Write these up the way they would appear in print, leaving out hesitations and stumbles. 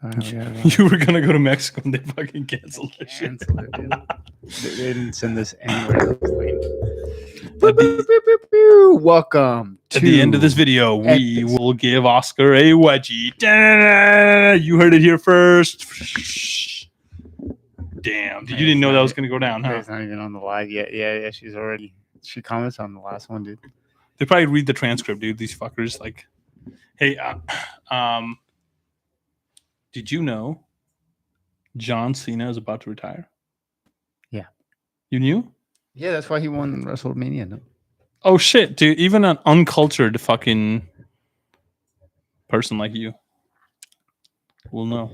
You were gonna go to Mexico and they fucking canceled that shit. They didn't send this anywhere. Welcome to At the end of this video, we will give Oscar a wedgie. Da-da-da-da. You heard it here first. Damn, you didn't know that was gonna go down, huh? It's not even on the live yet. Yeah. She comments on the last one, dude. They probably read the transcript, dude. These fuckers, like, hey, did you know John Cena is about to retire? Yeah. You knew? Yeah, that's why he won WrestleMania. No? Oh shit, dude! Even an uncultured fucking person like you will know.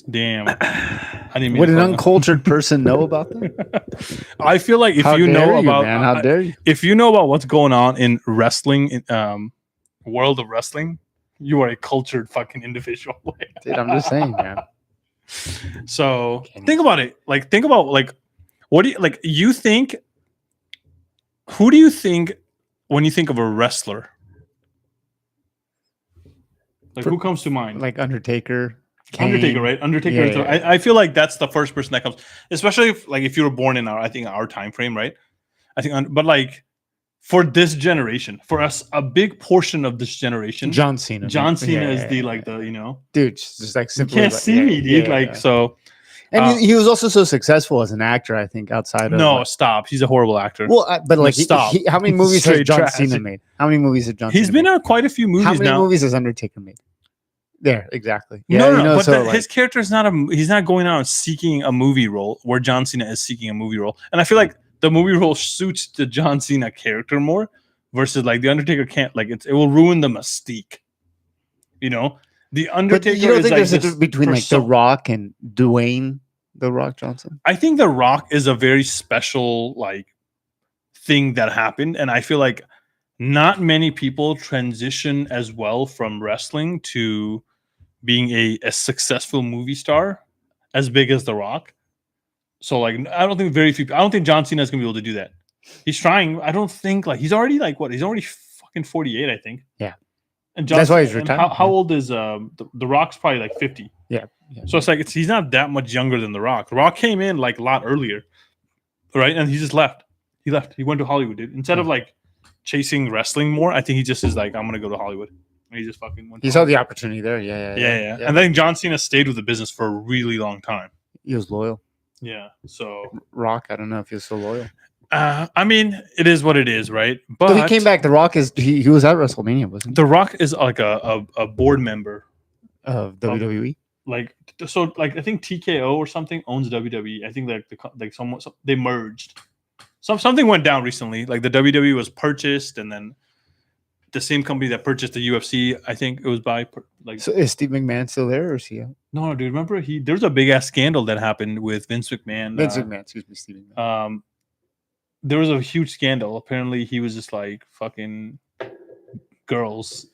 Damn, I didn't mean. Would an uncultured person know about that? I feel like if How you know dare you, about, man? How dare you? If you know about what's going on in wrestling, world of wrestling, you are a cultured fucking individual. Dude, I'm just saying, man. So think about it. Like, think about what do you like? You think? Who do you think when you think of a wrestler? Like, who comes to mind? Like Undertaker. Kane. Undertaker, right? Undertaker. Yeah. I feel like that's the first person that comes, especially if you were born in our time frame, right? I think, but like for this generation, for us, a big portion of this generation, John Cena is the dude, just like simply you can't see me, dude. So. And he was also so successful as an actor, I think, outside of... No, stop. He's a horrible actor. Well, but like, stop. How many movies has John Cena made? How many movies has John Cena made? He's been on quite a few movies now. How many movies has Undertaker made? There, exactly. Yeah, no, but his character is he's not going out seeking a movie role where John Cena is seeking a movie role. And I feel like the movie role suits the John Cena character more versus like the Undertaker can't, like it will ruin the mystique. You know? The Undertaker but you don't think there's a difference between like The Rock and Dwayne The Rock Johnson? I think The Rock is a very special like thing that happened, and I feel like not many people transition as well from wrestling to being a successful movie star as big as The Rock. So like I don't think John Cena is gonna be able to do that. He's trying. I don't think he's already he's already fucking 48, I think. Yeah. And that's why he's retired. How old is the Rock's probably like 50. Yeah. So it's like he's not that much younger than The Rock. The Rock came in like a lot earlier, right? And he just left. He left. He went to Hollywood, dude. Instead of like chasing wrestling more, I think he just is like, I'm gonna go to Hollywood. And he just fucking went. He saw the opportunity there. Yeah. And then John Cena stayed with the business for a really long time. He was loyal. Yeah. So Rock, I don't know if he was so loyal. I mean, it is what it is, right? But so he came back. The Rock is he was at WrestleMania, wasn't he? The Rock is like a board member of WWE. I think TKO or something owns WWE. I think they merged. Something went down recently. Like the WWE was purchased, and then the same company that purchased the UFC, I think it was by like. So is Steve McMahon still there, or is he out? No, dude. Remember there's a big ass scandal that happened with Vince McMahon. Excuse me, Steve McMahon. There was a huge scandal. Apparently, he was just like fucking girls.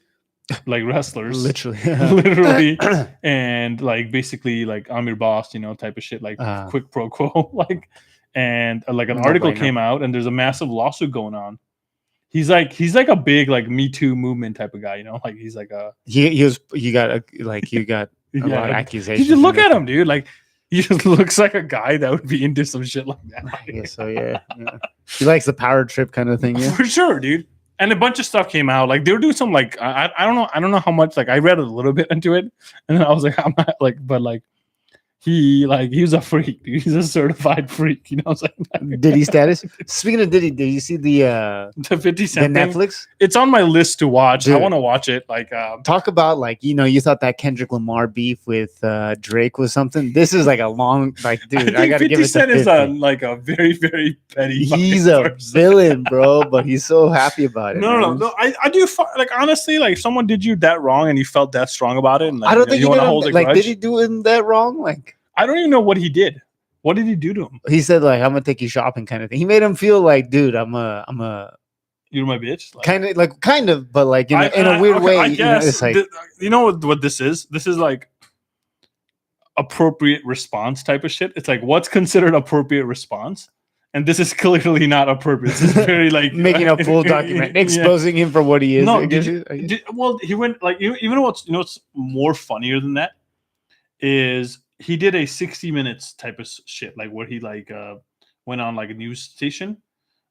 Like wrestlers, literally, and like basically like I'm your boss, type of shit, like quick pro quo, like, and like an article came out, and there's a massive lawsuit going on. He's like a big like Me Too movement type of guy, like he's like a you got a lot of accusations. You just look at him, dude, like he just looks like a guy that would be into some shit like that. I guess so, yeah. He likes the power trip kind of thing, yeah, for sure, dude. And a bunch of stuff came out. Like they were doing some like I don't know how much. Like I read a little bit into it, and then I was like, I'm not like, but like he was a freak, dude. He's a certified freak. You know what I'm saying? Diddy status. Speaking of Diddy, did you see the 50 Cent the Netflix? It's on my list to watch. Dude, I want to watch it. Like talk about like you thought that Kendrick Lamar beef with Drake was something. This is like a long dude. I gotta give it to 50 Cent is a very very petty. He's a villain, bro, but he's so happy about it. No. I do like honestly, like if someone did you that wrong and you felt that strong about it, and like, I don't think you want to hold a grudge. Did he do him that wrong? Like. I don't even know what he did. What did he do to him? He said like I'm gonna take you shopping kind of thing. He made him feel like, dude, I'm a you're my bitch. Like, kind of, but like in a weird way. I guess it's like what this is. This is like appropriate response type of shit. It's like what's considered appropriate response, and this is clearly not appropriate. This is very like making a full document, exposing him for what he is. No, well, he went like what's more funnier than that is he did a 60 minutes type of shit, like where he like went on like a news station.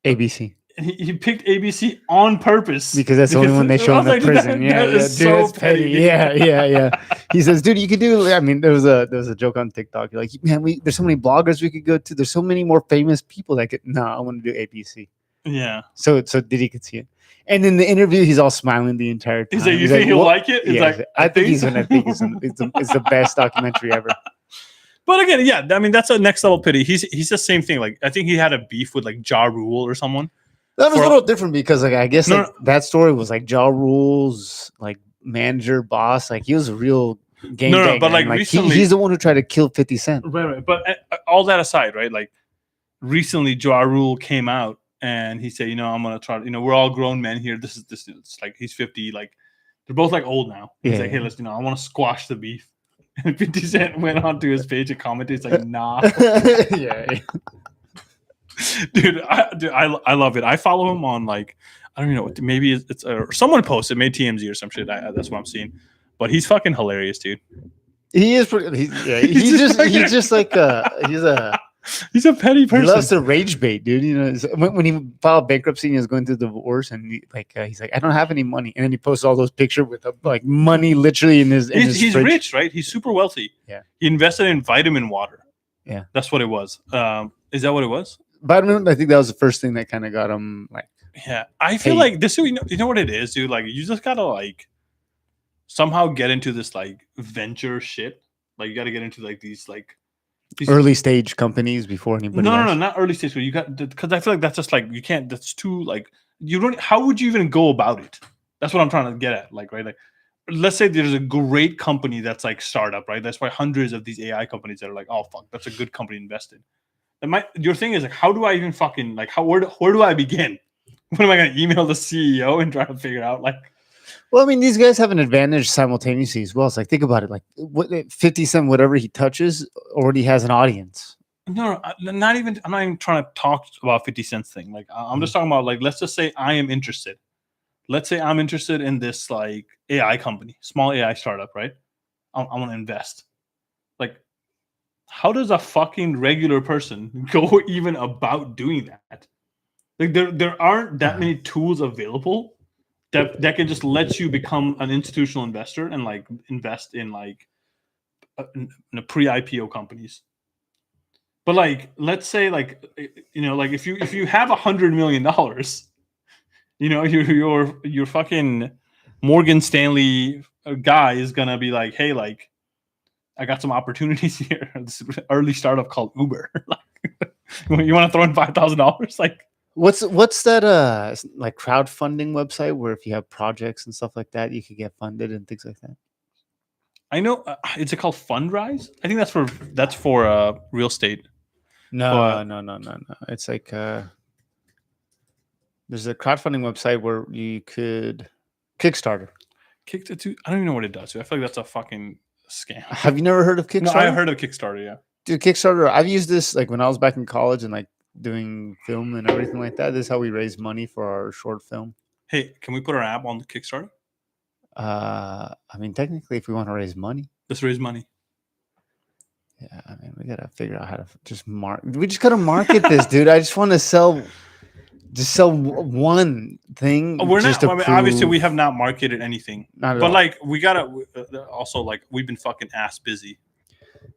ABC. He picked ABC on purpose because that's the only one they show in the prison. That Dude, so that's petty. Yeah. He says, dude, you could do. I mean, there was a joke on TikTok. You're like, man, there's so many bloggers we could go to. There's so many more famous people that could. No, I want to do ABC. Yeah. So Diddy could see it, and in the interview, he's all smiling the entire time. He's like, you think he'll like it? It's like, I think he's gonna think it's the best documentary ever. But again, yeah, I mean, that's a next level pity. He's the same thing. Like, I think he had a beef with like Ja Rule or someone. That was a little different because, like, I guess that story was like Ja Rule's like manager, boss. Like, he was a real gang. No, but like recently, he's the one who tried to kill 50 Cent. Right. But all that aside, right? Like, recently, Ja Rule came out and he said, I'm gonna try. We're all grown men here. This is it's like he's 50. Like, they're both like old now. He's like, hey, let's I want to squash the beef. And 50 Cent went onto his page and commented, "It's like, nah." Yeah. Dude, I love it. I follow him on like I don't even know. Maybe it's someone posted, made TMZ or some shit. That's what I'm seeing. But he's fucking hilarious, dude. He is. He's just like he's a petty person. He loves to rage bait, dude. When he filed bankruptcy and he was going through the divorce, and he's like, I don't have any money, and then he posts all those pictures with like money literally in his. He's rich, right? He's super wealthy. Yeah. He invested in vitamin water. Yeah, that's what it was. Is that what it was? Vitamin. I think that was the first thing that kind of got him like. Yeah, I feel like this. You know what it is, dude. Like, you just gotta like somehow get into this like venture shit. Like, you got to get into like these early stage companies before anybody. No, not early stage. You got, because I feel like that's just like you can't. That's too like you don't. How would you even go about it? That's what I'm trying to get at. Like, right, like let's say there's a great company that's like startup, right? That's why hundreds of these AI companies that are like, oh fuck, that's a good company to invest in. Your thing is like, how do I even fucking like where do I begin? What am I going to email the CEO and try to figure out like? Well, I mean, these guys have an advantage simultaneously as well. It's like, think about it. Like, 50 Cent, whatever he touches, already has an audience. No, not even. I'm not even trying to talk about 50 Cent's thing. Like, I'm just talking about like, let's just say I am interested. Let's say I'm interested in this like AI company, small AI startup, right? I want to invest. Like, how does a fucking regular person go even about doing that? Like, there aren't that many tools available that can just let you become an institutional investor and like invest in like in a pre-IPO companies. But like, let's say like, like if you have $100 million, your fucking Morgan Stanley guy is gonna be like, hey, like, I got some opportunities here. This early startup called Uber. Like, you want to throw in $5,000? Like, what's that like crowdfunding website where if you have projects and stuff like that, you could get funded and things like that? I know. Is it called Fundrise? I think that's for real estate. No. It's like there's a crowdfunding website where you could Kickstarter. I don't even know what it does. I feel like that's a fucking scam. Have you never heard of Kickstarter? No, I heard of Kickstarter. Yeah, dude, Kickstarter. I've used this like when I was back in college and like doing film and everything like that. This is how we raise money for our short film. Hey, can we put our app on the Kickstarter? I mean, technically, if we want to raise money, let's raise money. Yeah, I mean, we gotta figure out how to just we just gotta market this, dude. I just want to sell one thing. We're not. I mean, obviously, we have not marketed anything. Not at but all. Like, we gotta also like we've been fucking ass busy.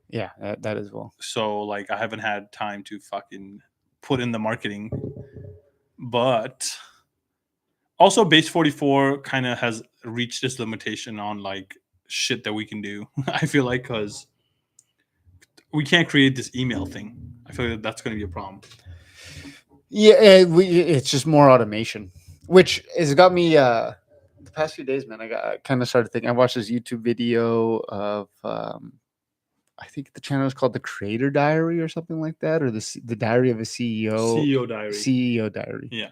Yeah, that as well. So like, I haven't had time to fucking put in the marketing, but also Base 44 kind of has reached its limitation on like shit that we can do. I feel like because we can't create this email thing. I feel like that's going to be a problem. Yeah, it's just more automation, which has got me the past few days, man. I kind of started thinking. I watched this YouTube video of I think the channel is called The Creator Diary or something like that, or the Diary of a CEO. CEO Diary. CEO Diary. Yeah,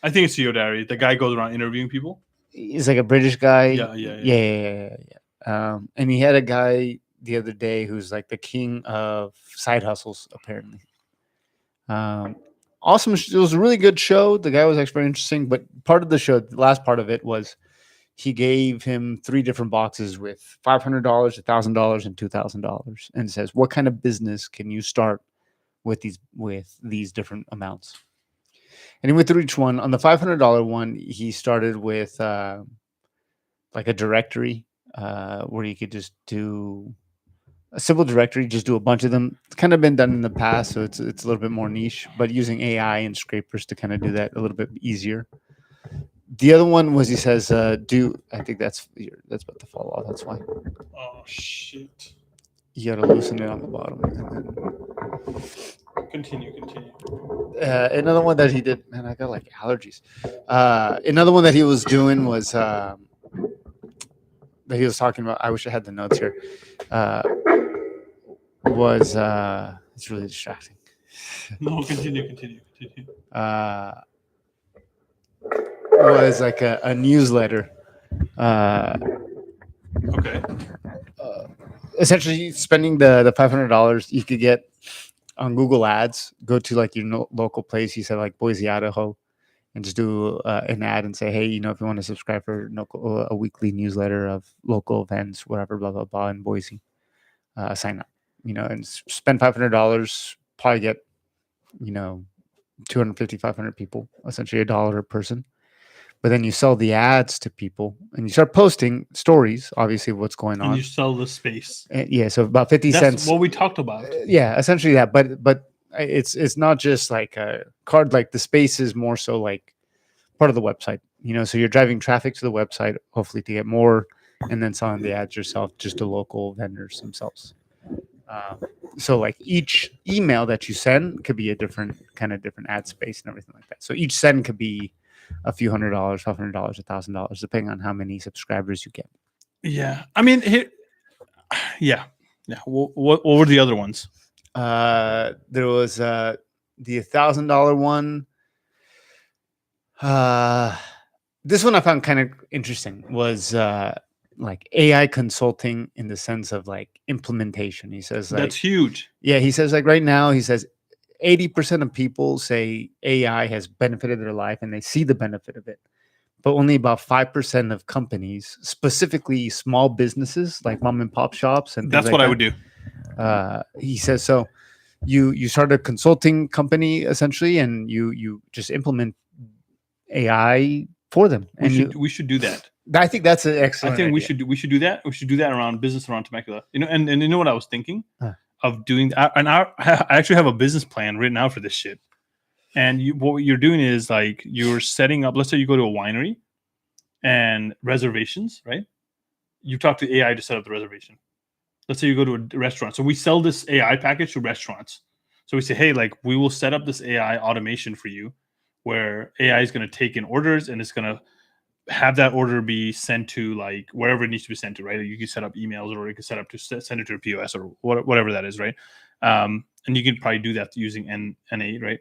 I think it's CEO Diary. The guy goes around interviewing people. He's like a British guy. Yeah. And he had a guy the other day who's like the king of side hustles, apparently. Awesome. It was a really good show. The guy was actually very interesting, but part of the show, the last part of it was he gave him 3 different boxes with $500, $1,000, and $2,000, and says, "What kind of business can you start with these different amounts?" And he went through each one. On the $500 one, he started with like a directory where you could just do a simple directory, just do a bunch of them. It's kind of been done in the past, so it's a little bit more niche, but using AI and scrapers to kind of do that a little bit easier. The other one was, he says, I think that's about to fall off. That's why Oh shit. you got to loosen it on the bottom. And then, Continue. another one that he did, man, I got like allergies. Another one that he was doing was that he was talking about. I wish I had the notes here. Was it's really distracting. No, continue. Was like a newsletter. Okay. Essentially, spending the $500 you could get on Google Ads. Go to like your local place. He said like Boise, Idaho, and just do an ad and say, hey, if you want to subscribe for a weekly newsletter of local events, whatever, blah blah blah, in Boise, sign up. And spend $500. Probably get 250, 500 people, essentially $1 a person. But then you sell the ads to people and you start posting stories, obviously, what's going on. And you sell the space. Yeah, so about 50 cents. What we talked about. Yeah, essentially that. But it's not just like a card. Like the space is more so like part of the website. So you're driving traffic to the website, hopefully to get more, and then selling the ads yourself just to local vendors themselves. So like each email that you send could be a different ad space and everything like that. So each send could be a few $100, $500, $1,000, depending on how many subscribers you get. Yeah, I mean, yeah. What were the other ones? There was the $1,000 one. This one I found kind of interesting was like AI consulting in the sense of like implementation. He says like, that's huge. Yeah, he says like right now, he says 80% of people say AI has benefited their life and they see the benefit of it. But only about 5% of companies, specifically small businesses like mom and pop shops, and that's what I would do. He says so. You start a consulting company essentially, and you just implement AI for them. We should do that. I think that's an excellent. I think idea. we should do that. We should do that around business around Temecula. And you know what I was thinking of doing. And I actually have a business plan written out for this shit. And what you're doing is like you're setting up. Let's say you go to a winery and reservations, right? You talk to AI to set up the reservation. Let's say you go to a restaurant. So we sell this AI package to restaurants. So we say, hey, like we will set up this AI automation for you, where AI is going to take in orders and it's going to have that order be sent to like wherever it needs to be sent to, right? You can set up emails, or you can set up to send it to a POS or whatever that is, right? And you can probably do that using N8, right?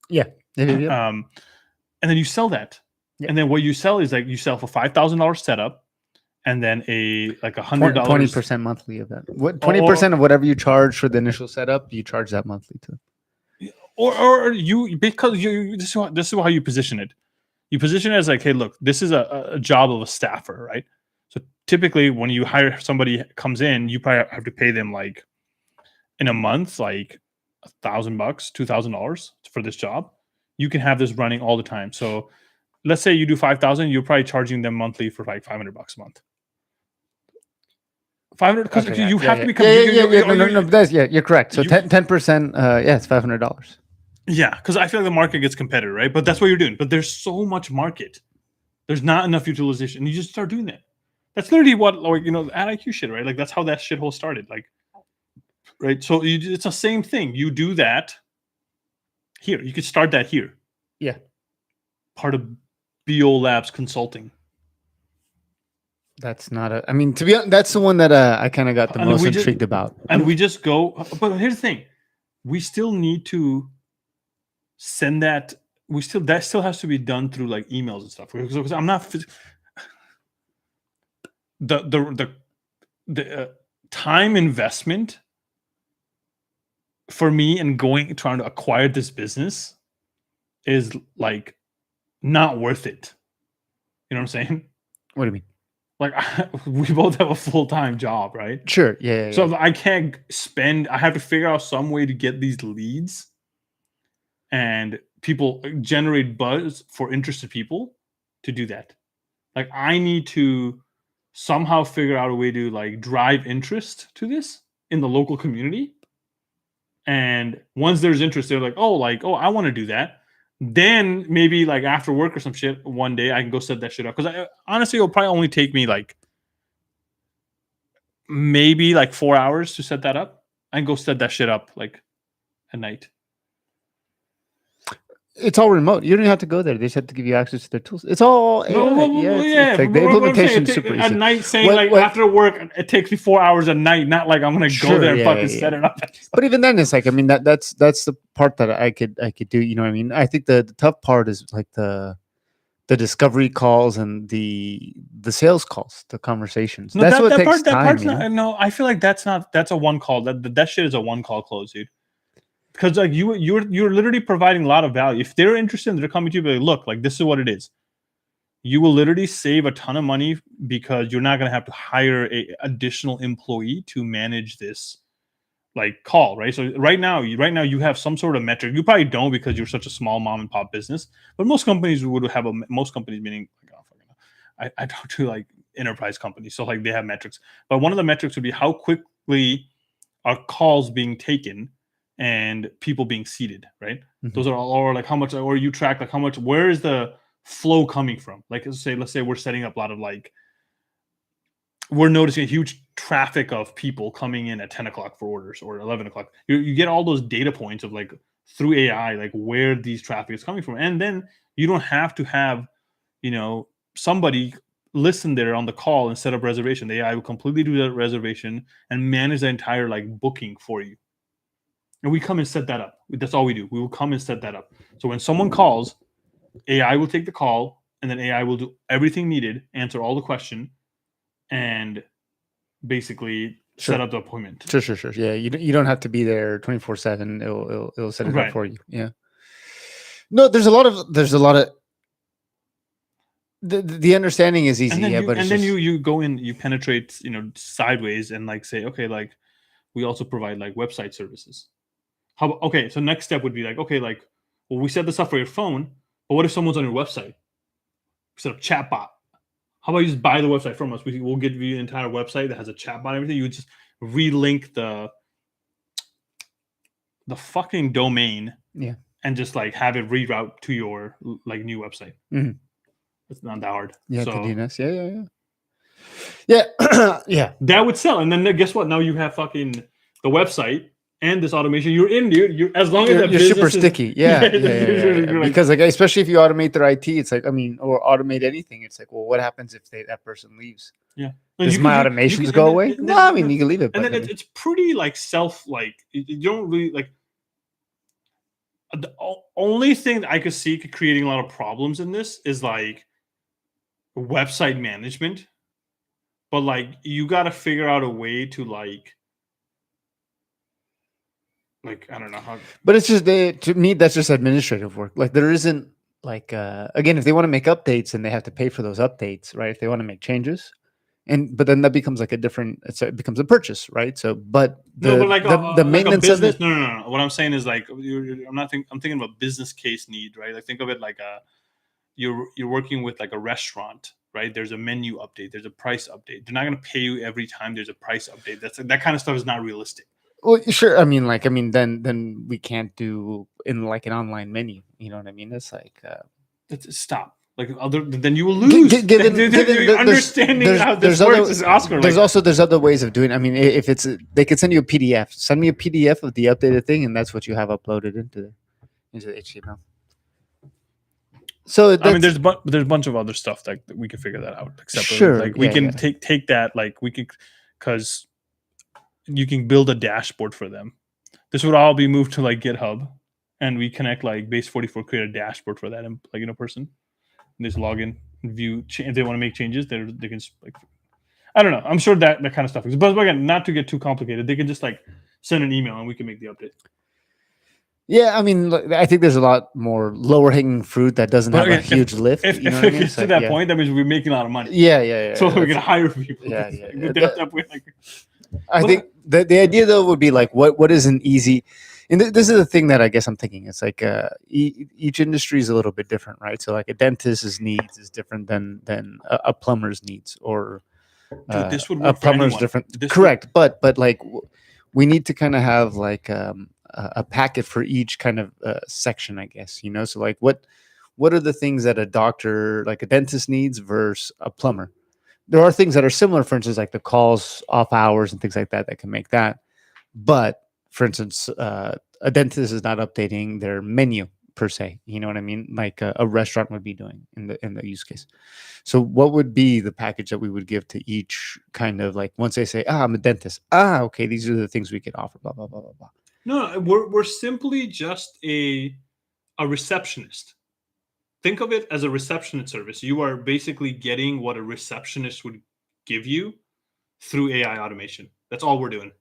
Yeah. And then you sell that. Yeah. And then what you sell is like you sell for $5,000 setup, and then like $100 20% monthly of that. What 20% of whatever you charge for the initial setup, you charge that monthly too. Or you, because you this is how you position it. You position it as like, hey, look, this is a job of a staffer, right? So typically when you hire somebody comes in, you probably have to pay them like in a month, like $1,000, $2,000 for this job. You can have this running all the time. So let's say you do 5,000, you're probably charging them monthly for like $500 a month. 500 because you have to become. You're correct. So 10%, it's $500. Yeah, because I feel like the market gets competitive, right? But that's what you're doing. But there's so much market. There's not enough utilization. And you just start doing that. That's literally what, like, ad IQ shit, right? Like, that's how that shithole started. Like, right? So it's the same thing. You do that here. You could start that here. Yeah. Part of BO Labs Consulting. That's not a. I mean, to be honest, that's the one that I kind of got the most intrigued about. And we just go. But here's the thing: we still need to send that. That still has to be done through like emails and stuff. Because I'm not. The time investment for me in trying to acquire this business is like not worth it. You know what I'm saying? What do you mean? like we both have a full-time job, right? Sure. Yeah. So Yeah. if I can't spend, I have to figure out some way to get these leads and people generate buzz for interested people to do that. Like I need to somehow figure out a way to like drive interest to this in the local community. And once there's interest, they're like, oh, I want to do that. Then maybe like after work or some shit, one day I can go set that shit up. Because honestly, it'll probably only take me like maybe like 4 hours to set that up. I can go set that shit up like at night. It's all remote. You don't even have to go there. They just have to give you access to their tools. It's all AI. It's like the implementation is super at easy. night saying after work, it takes me 4 hours at night. Not like I'm gonna go there and fucking set it up. But even then, it's like, I mean, that's the part that I could do. You know what I mean? I think the tough part is like the discovery calls and the sales calls, the conversations. No, that's what takes that time. Part's not, no, I feel like that's a one call. That shit is a one call close, dude. Because like you're literally providing a lot of value. If they're interested, they're coming to you, be like, look, like this is what it is. You will literally save a ton of money because you're not going to have to hire a additional employee to manage this like call, right? So right now you have some sort of metric. You probably don't because you're such a small mom and pop business, but most companies would have most companies meaning like, oh, I talk to like enterprise companies, so like they have metrics. But one of the metrics would be how quickly are calls being taken and people being seated, right? Mhm. Those are all, or like how much, or you track like how much, where is the flow coming from? Like let's say we're setting up a lot of like, we're noticing a huge traffic of people coming in at 10 o'clock for orders or 11 o'clock. You get all those data points of like through AI, like where these traffic is coming from. And then you don't have to have, somebody listen there on the call and set up reservation. The AI will completely do that reservation and manage the entire like booking for you. And we come and set that up. That's all we do. We will come and set that up. So when someone calls, AI will take the call and then AI will do everything needed, answer all the question, and basically set up the appointment. Sure. Yeah, you don't have to be there 24/7. It'll set it up for you. Yeah. No, there's a lot of the understanding is easy. Then you go in, you penetrate, sideways and like say, okay, like we also provide like website services. So next step would be like, okay, like, well, we set this up for your phone, but what if someone's on your website? We set up chatbot. How about you just buy the website from us? We'll give you an entire website that has a chatbot and everything. You would just relink the fucking domain, and just like have it reroute to your like new website. Mm-hmm. It's not that hard. Yeah, so, to DNS. Yeah. That would sell, and then guess what? Now you have fucking the website and this automation. You're in, dude. You're as long as you're super sticky. Yeah. Because like, especially if you automate their IT, it's like, I mean, or automate anything. It's like, well, what happens if that person leaves? Yeah. Does my automations go away? No, I mean, you can leave it. And then it's pretty like you don't really like. The only thing that I could see creating a lot of problems in this is like website management. But like you got to figure out a way to like I don't know how. But it's just to me that's just administrative work. Like there isn't like again, if they want to make updates and they have to pay for those updates, right? If they want to make changes, but then that becomes like it becomes a purchase, right? So, but the maintenance of it. No. What I'm saying is like I'm thinking of a business case need, right? Like think of it like you're working with like a restaurant. Right, there's a menu update, there's a price update. They're not going to pay you every time there's a price update. That kind of stuff is not realistic. Well, sure. I mean, then we can't do in like an online menu. You know what I mean? It's like stop. Like then you will lose. Understanding how this works is Oscar. There's other ways of doing it. I mean, if they could send you a PDF. Send me a PDF of the updated thing, and that's what you have uploaded into the HTML. So I mean, there's a bunch of other stuff that we can figure that out. Except like we can take that, like we could, because you can build a dashboard for them. This would all be moved to like GitHub, and we connect like Base44, create a dashboard for that, and like person, and just log in, view. If they want to make changes, they can like. I don't know. I'm sure that kind of stuff is, but again, not to get too complicated. They can just like send an email and we can make the update. Yeah, I mean, I think there's a lot more lower hanging fruit that doesn't But have a again, huge lift. if You know if what I it mean? gets It's to like, that yeah, point, that means we're making a lot of money. yeah, yeah, So yeah. we can hire people. Yeah, It's yeah, like, yeah. but at that point, like, I but think the idea though would be like what is an easy, and this is the thing that I guess I'm thinking. It's like each industry is a little bit different, right? So like a dentist's needs is different than a plumber's needs, or dude, this would a work for plumber's anyone. different. This would Correct, but like we need to kind of have like a packet for each kind of section, I guess. You know, so like what are the things that a doctor, like a dentist, needs versus a plumber? There are things that are similar, for instance, like the calls off hours and things like that that can make that. But for instance, a dentist is not updating their menu per se. You know what I mean? Like a restaurant would be doing in the use case. So what would be the package that we would give to each kind of like once they say, I'm a dentist. Okay, these are the things we could offer. Blah blah blah blah blah. no, we're simply just a receptionist. Think of it as a receptionist service. You are basically getting what a receptionist would give you through AI automation. That's all we're doing.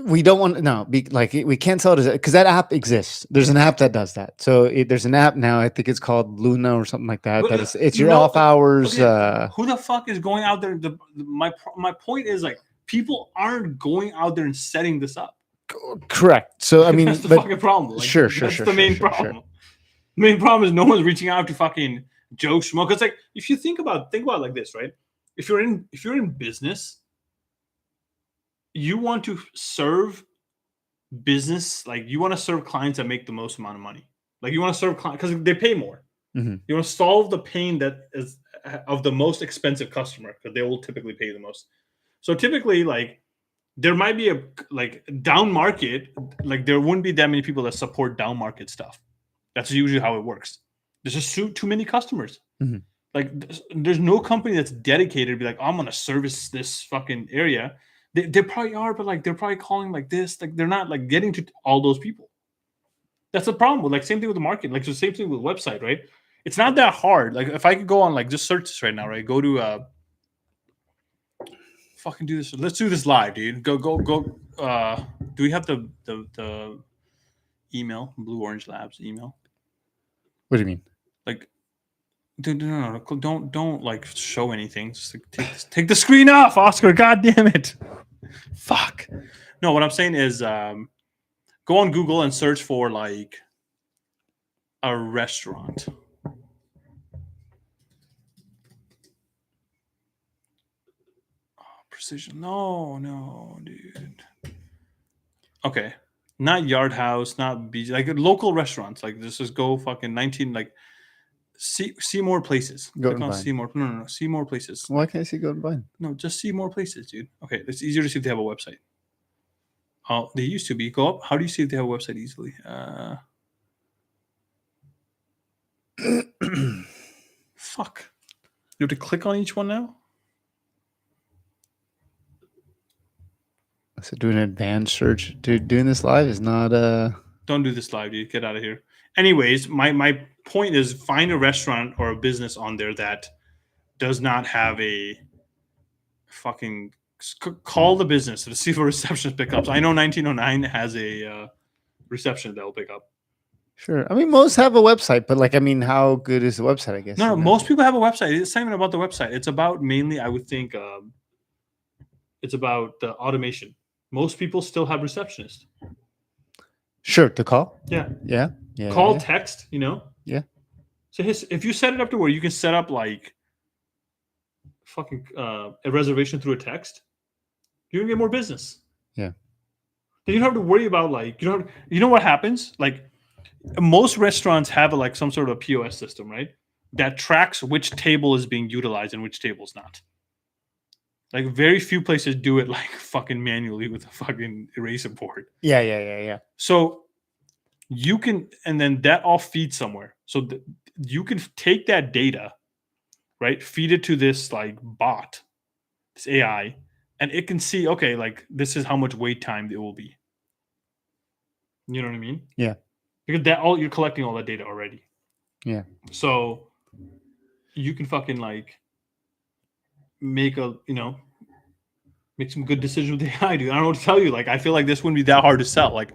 We don't want no be like we can't sell it because that app exists. There's an app that does that. So there's an app now. I think it's called Luna or something like that. But That is it's your no, off hours. okay, who the fuck is going out there? My point is like people aren't going out there and setting this up. Correct. So I That's mean, the but fucking problem. Like, sure, sure, that's sure, the sure, main sure, problem. sure. The main problem is no one's reaching out to fucking Joe Schmo. Because like if you think about it like this, right? If you're in business, you want to serve business, like you want to serve clients that make the most amount of money. Like you want to serve clients because they pay more. Mm-hmm. You want to solve the pain that is of the most expensive customer because they will typically pay the most. So typically, like there might be a like down market, like there wouldn't be that many people that support down market stuff. That's usually how it works. There's just too many customers. Mm-hmm. Like there's no company that's dedicated to be like, I'm gonna service this fucking area. They probably are, but like they're probably calling like this. Like they're not like getting to all those people. That's the problem with like same thing with the market. Like the same thing with website, right? It's not that hard. Like if I could go on like just search this right now, right? Go to fucking do this. Let's do this live, dude. Go. Do we have the email, Blue Orange Labs email? What do you mean? Like, dude, no, don't like show anything. Just like, take the screen off, Oscar. God damn it. Fuck. No, what I'm saying is, go on Google and search for like a restaurant. Precision. No, dude. Okay. Not Yard House, not beach, like local restaurants. Like just go fucking 19, like see more places. Go Click and on bind. see more. No. See more places. Why can't I see go and bind? No, just see more places, dude. Okay. It's easier to see if they have a website. Oh, they used to be. Go up. How do you see if they have a website easily? Fuck. You have to click on each one now? So doing an advanced search, dude, doing this live is not Don't do this live, dude. Get out of here. Anyways, my point is find a restaurant or a business on there that does not have a fucking call the business to see if a receptionist picks up. So I know 1909 has a reception that will pick up. Sure. I mean, most have a website, but like, I mean, how good is the website? I guess. No, you know? most people have a website. It's not even about the website. It's about mainly, I would think, it's about the automation. Most people still have receptionists. Sure, to call. Yeah. Call, text. You know. Yeah. So if you set it up to where you can set up like fucking a reservation through a text, you're gonna get more business. Yeah. Then you don't have to worry about like you know what happens like. Most restaurants have like some sort of POS system, right? That tracks which table is being utilized and which table is not. Like very few places do it like fucking manually with a fucking eraser board. Yeah. So you can, and then that all feeds somewhere. So you can take that data, right? Feed it to this like bot, this AI, and it can see, okay, like this is how much wait time it will be. You know what I mean? Yeah. Because you're collecting all that data already. Yeah. So you can fucking like make some good decisions with the AI, dude. I don't know what to tell you. Like I feel like this wouldn't be that hard to sell. Like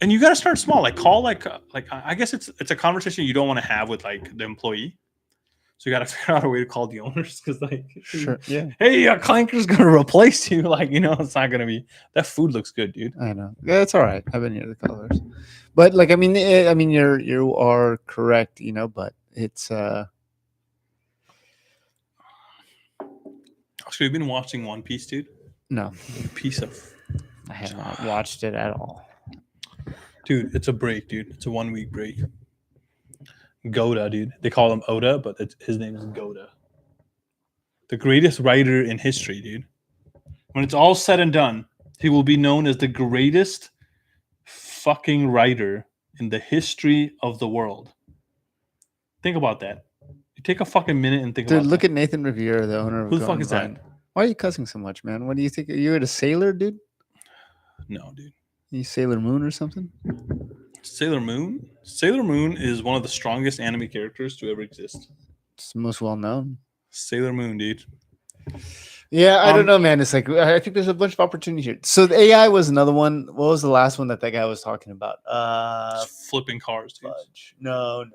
And you got to start small. Like call like I guess it's a conversation you don't want to have with like the employee. So you got to figure out a way to call the owners because like, Sure, yeah. hey, Clanker's gonna replace you. Like it's not gonna be. That food looks good, dude. I know. Yeah, it's all right. I've been near the colors, but like I mean, you are correct. But it's Oscar, you've been watching One Piece, dude. no, Piece of. I have not watched it at all. Dude, it's a break, dude. It's a 1 week break. Goda, dude. They call him Oda, but his name is Goda. The greatest writer in history, dude. When it's all said and done, he will be known as the greatest fucking writer in the history of the world. Think about that. You take a fucking minute and think Dude, about look that. at Nathan Riviera, the owner of Who the fuck Golden is that? Vine. Why are you cussing so much, man? What do you think? You're a sailor, dude? No, dude. You Sailor Moon or something? Sailor Moon? Sailor Moon is one of the strongest anime characters to ever exist. It's the most well known. Sailor Moon, dude. Yeah, I don't know, man. It's like I think there's a bunch of opportunity here. So the AI was another one. What was the last one that guy was talking about? Just flipping cars, dude. Fudge. No.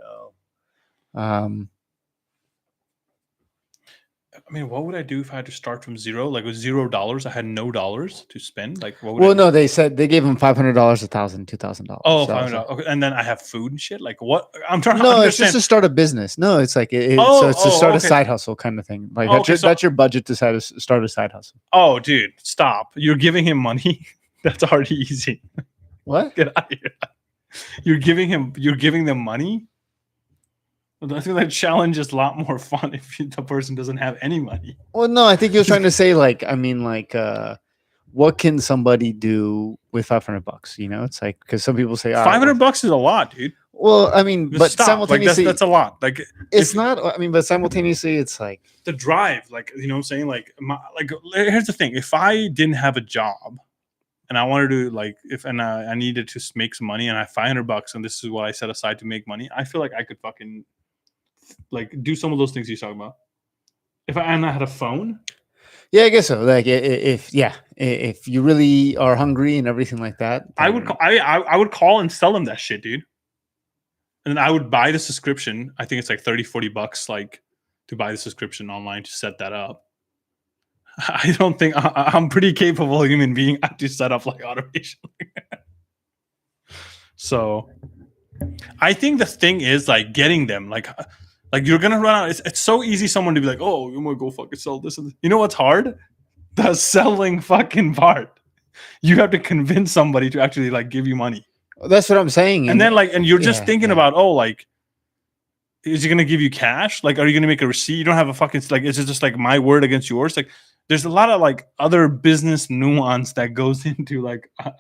I mean, what would I do if I had to start from zero? Like with $0, I had no dollars to spend. Like, what would Well, I do? no, they said they gave him $500, $1,000, $2,000. Oh, So I was $500. like, Okay, and then I have food and shit. Like, what? I'm trying to no, it's understand. just to start a business. No, it's like so it's to start a side hustle kind of thing. Like that's your budget to start a side hustle. Oh, dude, stop! You're giving him money. That's already easy. What? Get out of here! You're giving them money. I think that challenge is a lot more fun if the person doesn't have any money. Well, no, I think he was trying to say what can somebody do with $500? It's like because some people say $500 is a lot, dude. Well, I mean, but stop. Simultaneously, that's a lot. Like it's not. I mean, but simultaneously, it's like the drive. Like what I'm saying. Like here's the thing: if I didn't have a job and I wanted to I needed to make some money and I have $500 and this is what I set aside to make money, I feel like I could fucking do some of those things you're talking about. If I had a phone. Yeah, I guess so. Like if you really are hungry and everything like that, I would call and sell them that shit, dude. And then I would buy the subscription. I think it's like $30-$40 like to buy the subscription online to set that up. I don't think I'm pretty capable human being to set up like automation. So I think the thing is like getting them like you're gonna run out. It's so easy someone to be like, oh, you might go fucking sell this and this. You know what's hard? The selling fucking part. You have to convince somebody to actually like give you money. That's what I'm saying. And then and you're just thinking about, is he gonna give you cash? Like, are you gonna make a receipt? You don't have a fucking is it just like my word against yours? Like, there's a lot of like other business nuance that goes into how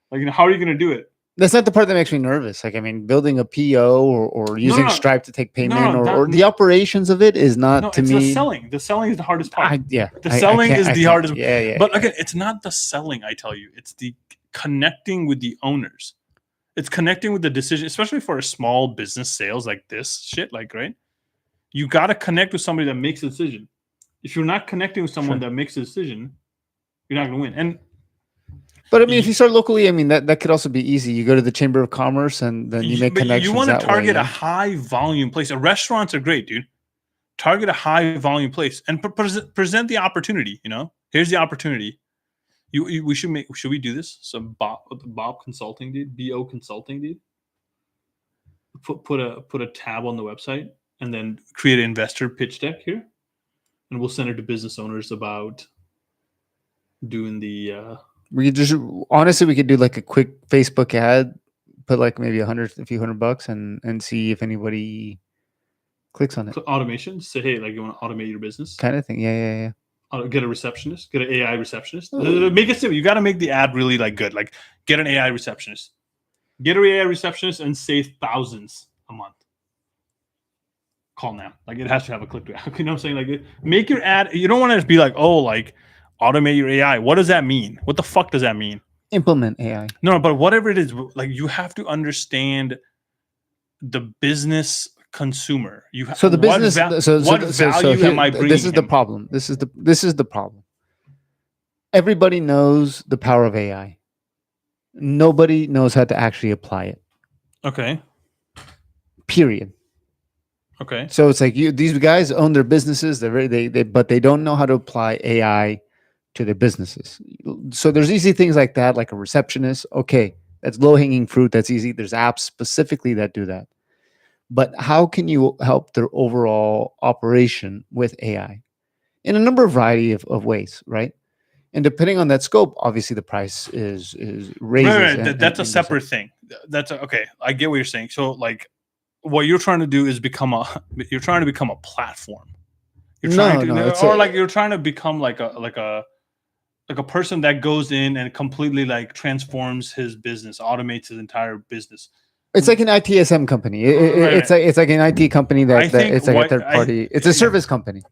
are you gonna do it? That's not the part that makes me nervous. Like, I mean, building a PO or using Stripe to take payment or the operations of it is not to me. The selling. The selling is the hardest part. The selling is the hardest. Yeah. But again, it's not the selling. I tell you, it's the connecting with the owners. It's connecting with the decision, especially for a small business sales like this shit. Like, right? You got to connect with somebody that makes a decision. If you're not connecting with someone that makes a decision, you're not going to win. And but I mean, if you start locally, I mean that could also be easy. You go to the Chamber of Commerce and then you make connections. You want to target a high volume place. Restaurants are great, dude. Target a high volume place and present the opportunity. Here's the opportunity. Should we do this? Some Bob Consulting, dude. BO Consulting, dude. Put a tab on the website and then create an investor pitch deck here, and we'll send it to business owners about doing the. We could honestly, we could do like a quick Facebook ad, put like maybe a few $100 and see if anybody clicks on it. Automation. Say, hey, you want to automate your business? Kind of thing. Yeah. Get a receptionist. Get an AI receptionist. Make it simple. You got to make the ad really good. Like, get an AI receptionist. Get an AI receptionist and save thousands a month. Call now. It has to have a click to it. You know what I'm saying? Make your ad. You don't want to just be automate your AI. What does that mean? What the fuck does that mean? Implement AI. No, but whatever it is, you have to understand the business consumer. So the business. What value am I bringing? This is the problem. This is the problem. Everybody knows the power of AI. Nobody knows how to actually apply it. Okay. Period. Okay. So it's like these guys own their businesses. But they don't know how to apply AI to their businesses. So there's easy things like that, like a receptionist. Okay, that's low hanging fruit. That's easy. There's apps specifically that do that. But how can you help their overall operation with AI in a number of variety of ways, right? And depending on that scope, obviously the price is raises Right. That's a and goes up. separate thing. That's okay. I get what you're saying. So like, what you're trying to do is you're trying to become a platform. You're trying No, to, it's or like a you're trying to become like a person that goes in and completely like transforms his business, automates his entire business. it's like an ITSM company. Right. It's like an IT company I that think it's like a what third party. It's a yeah, service company.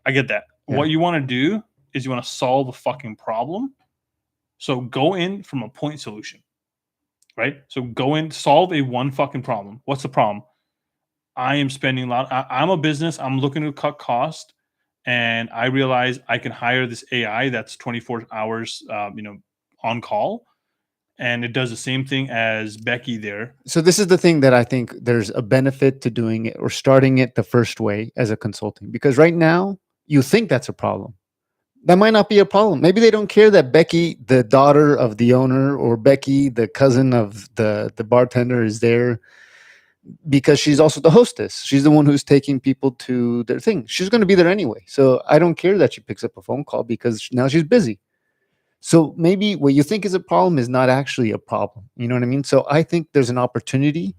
I get that. Yeah. What you want to do is you want to solve a fucking problem. So go in from a point solution, right? So go in, solve a one fucking problem. What's the problem? I am spending a lot. I'm a business. I'm looking to cut cost, and I realize I can hire this AI that's 24 hours, on call, and it does the same thing as Becky there. So this is the thing that I think there's a benefit to doing it or starting it the first way as a consulting, because right now you think that's a problem. That might not be a problem. Maybe they don't care that Becky, the daughter of the owner, or Becky, the cousin of the bartender, is there because she's also the hostess. She's the one who's taking people to their thing. She's going to be there anyway. So I don't care that she picks up a phone call because now she's busy. So maybe what you think is a problem is not actually a problem. You know what I mean? So I think there's an opportunity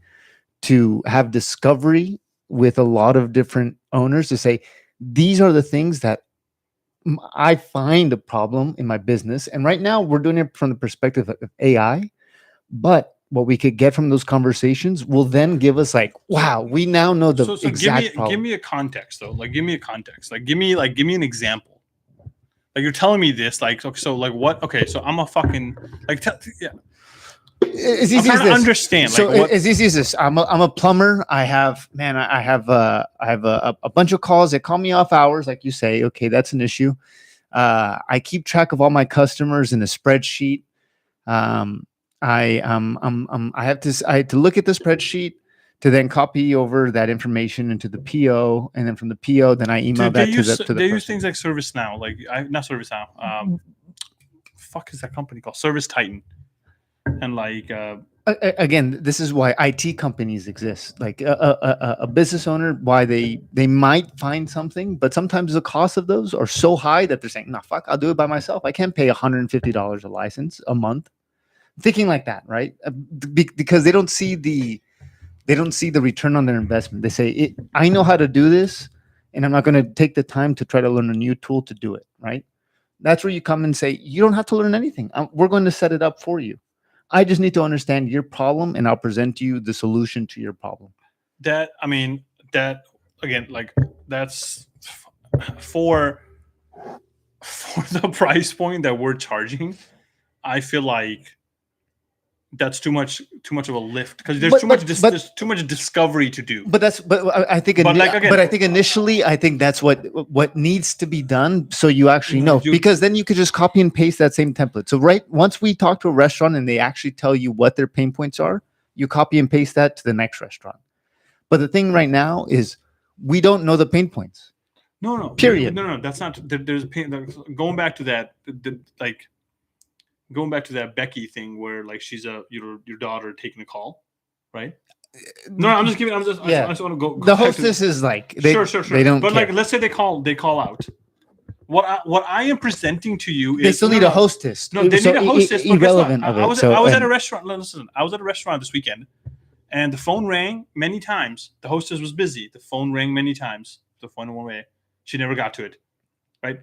to have discovery with a lot of different owners to say, these are the things that I find a problem in my business. And right now we're doing it from the perspective of AI, but what we could get from those conversations will then give us like, wow, we now know the So exact give problem. me a context though. Like give me a context. Give me an example. Like you're telling me this. Like okay, so like what? Okay, so I'm a fucking like yeah. As I'm easy as trying to this. understand. So Like what? as easy as this. I'm a plumber. I have man. I have a bunch of calls. They call me off hours, like you say. Okay, that's an issue. I keep track of all my customers in a spreadsheet. Um, I have to look at the spreadsheet to then copy over that information into the PO, and then from the PO, then I email Dude, they that use to the they use person. things like ServiceNow. Like not ServiceNow. Fuck is that company called? Service Titan. And like Again, this is why IT companies exist. Like a business owner, why they might find something, but sometimes the cost of those are so high that they're saying, "No, fuck, I'll do it by myself. I can't pay $150 a license a month." Thinking like that, right? Because they don't see the return on their investment. They say, "I know how to do this, and I'm not going to take the time to try to learn a new tool to do it." Right? That's where you come and say, "You don't have to learn anything. We're going to set it up for you. I just need to understand your problem, and I'll present to you the solution to your problem." that. I mean that again. Like that's for the price point that we're charging. I feel like that's too much of a lift because there's But but but there's too much discovery to do. but I think But like again, but I think initially I think that's what needs to be done, so you actually know, you because then you could just copy and paste that same template. So right, once we talk to a restaurant and they actually tell you what their pain points are, you copy and paste that to the next restaurant. But the thing right now is we don't know the pain points. Period. no. That's not. There's going back to that. Like going back to that Becky thing where like she's your daughter taking a call, right? No, I'm just giving. Yeah. I just want to go. The hostess is like Sure. they don't But care. like, let's say they call out. What I am presenting to you is They still need a hostess. No, they So need a hostess. But guess what? irrelevant of I it. was So I was at and- a restaurant. Listen, I was at a restaurant this weekend, and the phone rang many times. The hostess was busy. The phone rang many times. The phone went away. She never got to it. Right.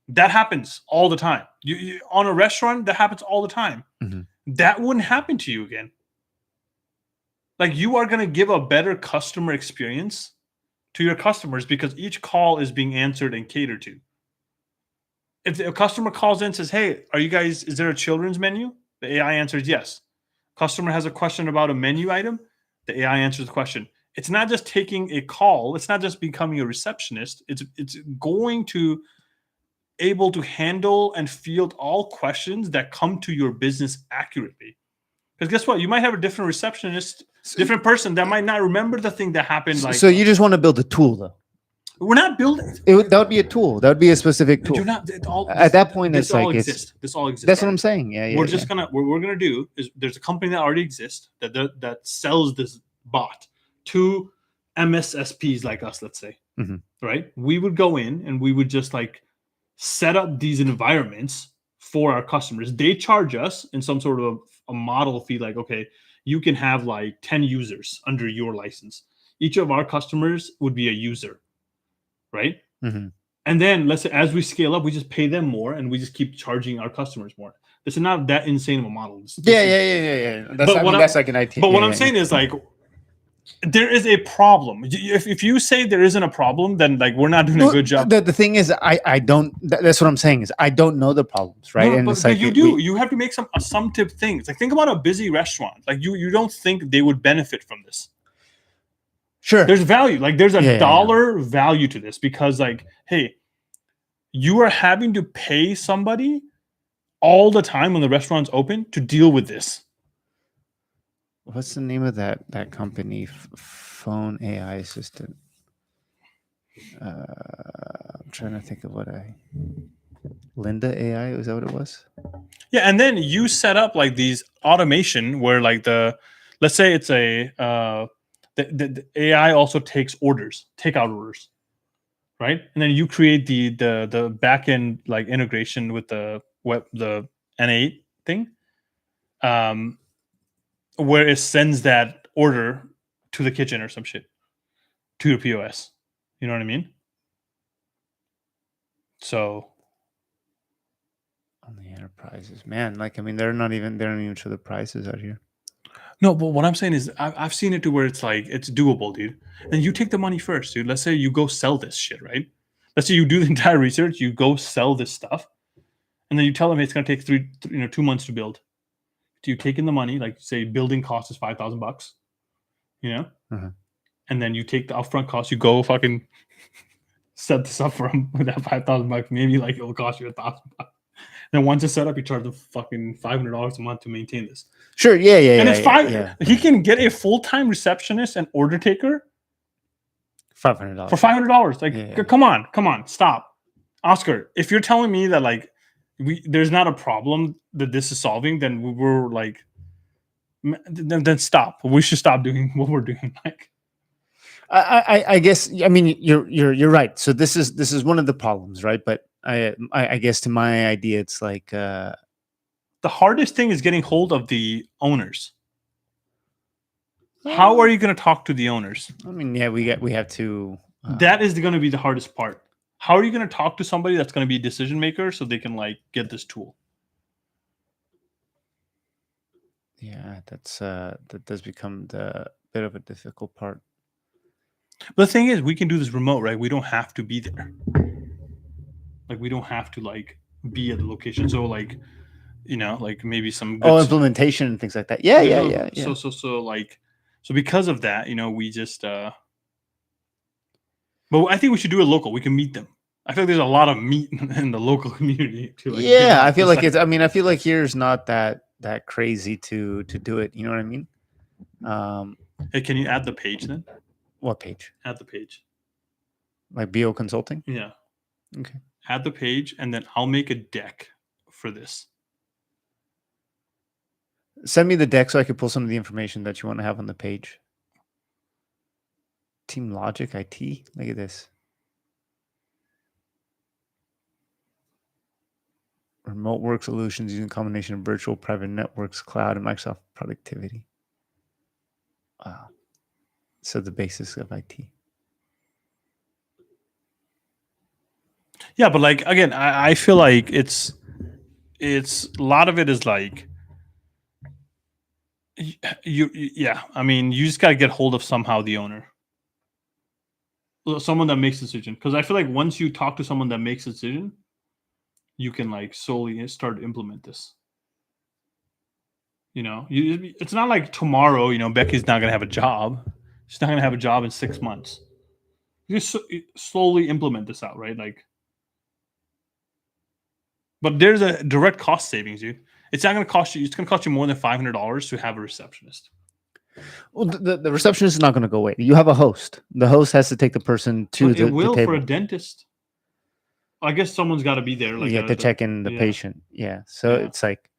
That happens all the time. You on a restaurant, that happens all the time. Mhm. That wouldn't happen to you again. Like you are going to give a better customer experience to your customers because each call is being answered and catered to. If a customer calls in and says, "Hey, is there a children's menu?" The AI answers yes. Customer has a question about a menu item. The AI answers the question. It's not just taking a call. It's not just becoming a receptionist. It's going to able to handle and field all questions that come to your business accurately. Because guess what? You might have a different receptionist, different person that might not remember the thing that happened. Like, so you just want to build a tool, though. we're not building. That would be a tool. That would be a specific tool. You're not. At that point, this it's all like exists. This all exists. That's what I'm saying. Yeah, yeah. We're just gonna. What we're gonna do is there's a company that already exists that sells this bot to MSSPs like us. Let's say, right? We would go in and we would just like set up these environments for our customers. They charge us in some sort of a model fee. Like, okay, you can have like 10 users under your license. Each of our customers would be a user, right? And then let's say as we scale up, we just pay them more and we just keep charging our customers more. This is not that insane of a model. Yeah. That's like an IT. But what I'm saying is like, there is a problem. If you say there isn't a problem, then like we're not doing a good job. The thing is, I don't. That's what I'm saying is I don't know the problems, right? No, and but, it's like you do. You have to make some assumptive things. Like think about a busy restaurant. Like you don't think they would benefit from this. Sure. There's value. Like there's a dollar value to this because like, hey, you are having to pay somebody all the time when the restaurant's open to deal with this. What's the name of that company? Phone AI assistant. I'm trying to think of Linda AI, is that what it was? Yeah, and then you set up like these automation where like let's say it's the AI also takes takeout orders, right? And then you create the back end like integration with the N8 thing, where it sends that order to the kitchen or some shit to your POS. You know what I mean? So on the enterprises, man, like I mean, they don't even show the prices out here. No, but what I'm saying is I've seen it to where it's like it's doable, dude. And you take the money first, dude. Let's say you go sell this shit, right? Let's say you do the entire research, you go sell this stuff, and then you tell them it's going to take 2 months to build. Do you take in the money, like say building cost is $5,000, and then you take the upfront cost, you go fucking set this up for them with that $5,000, maybe like it will cost you $1,000. Then once it's set up, you charge them fucking $500 a month to maintain this. Sure, yeah. And it's fine. Yeah. He can get a full-time receptionist and order taker $500 for $500. Like, come on, stop, Oscar. If you're telling me that like there's not a problem that this is solving, then we're like, then stop. We should stop doing what we're doing. Like, I guess I mean you're right. So this is one of the problems, right? But I guess to my idea, it's like the hardest thing is getting hold of the owners. How are you going to talk to the owners? I mean, yeah, we have to. That is going to be the hardest part. How are you going to talk to somebody that's going to be a decision maker so they can like get this tool? Yeah, that does become the bit of a difficult part. But the thing is, we can do this remote, right? We don't have to be there. Like we don't have to like be at the location. So like, like maybe some good implementation and things like that. Yeah. So because of that, we just but I think we should do it local. We can meet them. I feel like there's a lot of meat in the local community too. Like, I feel like I feel like here's not that crazy to do it. You know what I mean? Hey, can you add the page then? What page? Add the page. Like BO Consulting? Yeah. Okay. Add the page, and then I'll make a deck for this. Send me the deck so I can pull some of the information that you want to have on the page. Team Logic IT. Look at this. Remote work solutions using a combination of virtual private networks, cloud, and Microsoft productivity. Wow. So the basis of IT. Yeah, but like again, I feel like it's a lot of it is like I mean, you just gotta get hold of somehow the owner, someone that makes a decision. Because I feel like once you talk to someone that makes a decision, you can like solely start to implement this. It's not like tomorrow. Becky's not gonna have a job. She's not gonna have a job in 6 months. You just slowly implement this out, right? Like, But there's a direct cost savings, dude. It's not going to cost you. It's going to cost you more than $500 to have a receptionist. Well, the receptionist is not going to go away. You have a host. The host has to take the person to But it the will table. for a dentist. I guess someone's got to be there. Like you have to check in the patient. Yeah. So Yeah. it's like,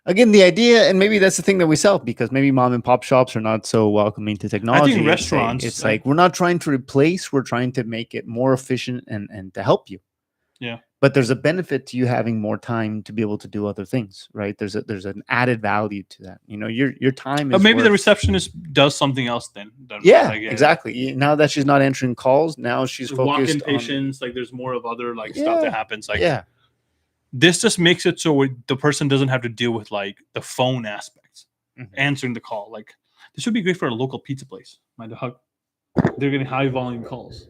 again, the idea, and maybe that's the thing that we sell, because maybe mom and pop shops are not so welcoming to technology. I think restaurants, it's like, we're not trying to replace, we're trying to make it more efficient and to help you. Yeah. But there's a benefit to you having more time to be able to do other things, right? There's an added value to that. You know, your time is. But maybe the receptionist does something else then. Yeah, like, exactly. Now that she's not answering calls, now she's focused walk-in patients. Like there's more of other stuff that happens. Like yeah. This just makes it so the person doesn't have to deal with like the phone aspects, answering the call. Like this would be great for a local pizza place. They're getting high volume calls.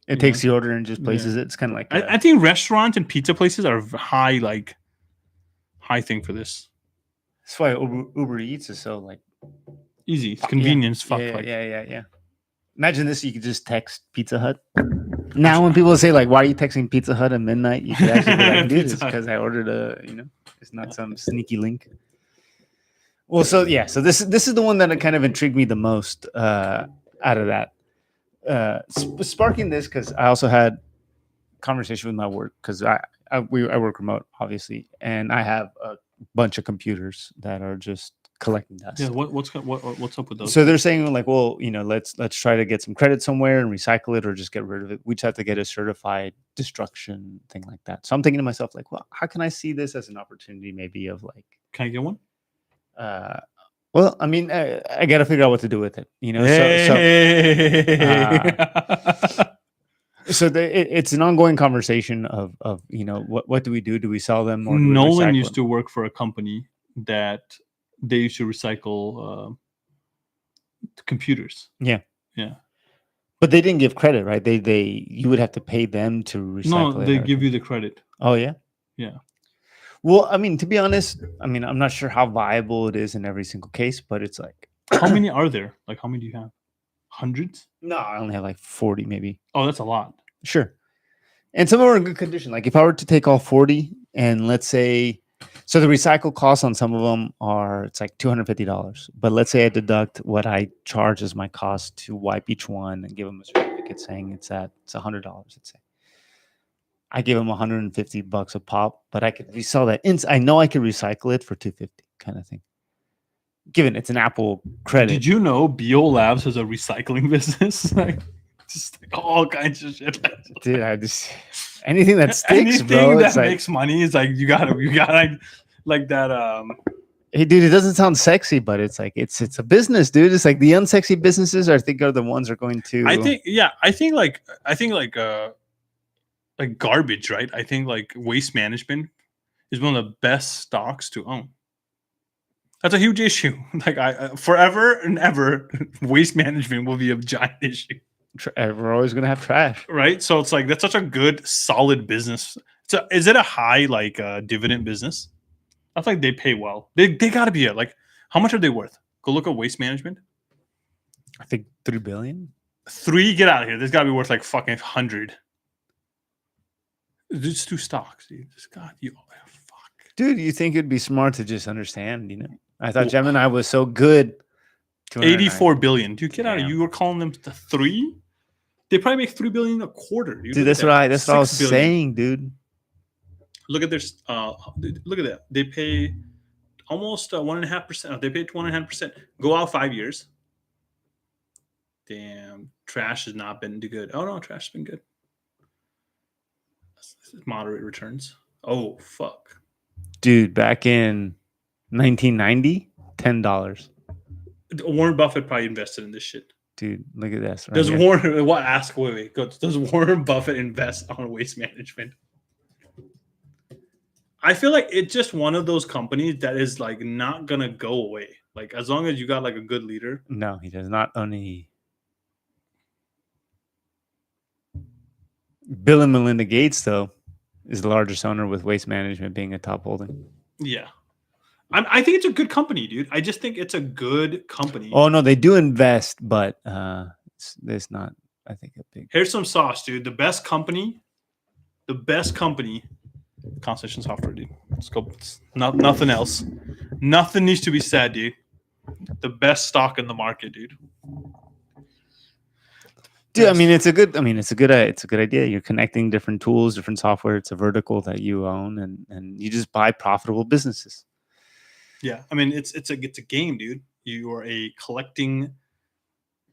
It takes the order and just places it. It's kind of like I think restaurants and pizza places are high thing for this. That's why Uber Eats is so like easy. It's convenience. Yeah. Imagine this: you could just text Pizza Hut. Now, when people say like, "Why are you texting Pizza Hut at midnight?" You could actually be like, "Dude, it's because I ordered it's not some sneaky link." Well, so this is the one that kind of intrigued me the most out of that. Sparking this because I also had conversation with my work, because I work remote, obviously, and I have a bunch of computers that are just collecting dust. Yeah, what's up with those? So they're saying like, well, let's try to get some credit somewhere and recycle it, or just get rid of it. We just have to get a certified destruction thing like that. So I'm thinking to myself like, well, how can I see this as an opportunity, maybe of like, can I get one? Well, I mean, I got to figure out what to do with it, So it's an ongoing conversation of what do we do? Do we sell them? Or Nolan used to work for a company that they used to recycle computers. Yeah. But they didn't give credit, right? You would have to pay them to recycle. No, they give you the credit. Oh yeah. Yeah. Well, I mean, to be honest, I'm not sure how viable it is in every single case, but it's like, how many are there? Like, how many do you have? Hundreds? No, I only have like 40, maybe. Oh, that's a lot. Sure. And some of them are in good condition. Like if I were to take all 40, and let's say, so the recycle costs on some of them it's like $250. But let's say I deduct what I charge as my cost to wipe each one and give them a certificate saying it's $100, let's say. I give them $150 a pop, but I could resell that. I know I could recycle it for $250, kind of thing. Given it's an Apple credit. Did you know Bio Labs has a recycling business? Just all kinds of shit. Dude, anything that sticks, bro. That makes money is like you gotta like that. Hey, dude, it doesn't sound sexy, but it's like it's a business, dude. It's like the unsexy businesses are the ones are going to. I think like garbage, right? I think like waste management is one of the best stocks to own. That's a huge issue. Like forever and ever, waste management will be a giant issue. We're always going to have trash, right? So it's like that's such a good, solid business. So is it a high dividend business? I think they pay well. They got to be how much are they worth? Go look at waste management. I think $3 billion. Get out of here. This got to be worth like fucking 100. It's 2 stocks, dude. Fuck. Dude, you think it'd be smart to just understand, I thought Gemini was so good. 84 billion. Dude, get out of here. You were calling them the 3? They probably make $3 billion a quarter. Dude, that's what I was saying, dude. Look at this. Look at that. They pay almost 1.5%. They paid 1.5%. Go out 5 years. Damn, trash has not been good. Oh no, trash has been good. Moderate returns. Oh fuck, dude! Back in 1990, $10. Warren Buffett probably invested in this shit. Dude, look at this. Right does here. Warren? What? Ask. Wait. Does Warren Buffett invest on waste management? I feel like it's just one of those companies that is like not gonna go away. Like as long as you got like a good leader. No, he does not own any. Bill and Melinda Gates, though, is the largest owner, with waste management being a top holding. Yeah. I think it's a good company, dude. I just think it's a good company. Oh, no, they do invest, but there's not, I think, a big... Here's some sauce, dude. The best company Constellation software, dude. Let's go. It's nothing else. Nothing needs to be said, dude. The best stock in the market, dude. Dude, I mean, it's a good idea. You're connecting different tools, different software. It's a vertical that you own, and you just buy profitable businesses. Yeah, I mean, it's a game, dude. You are a collecting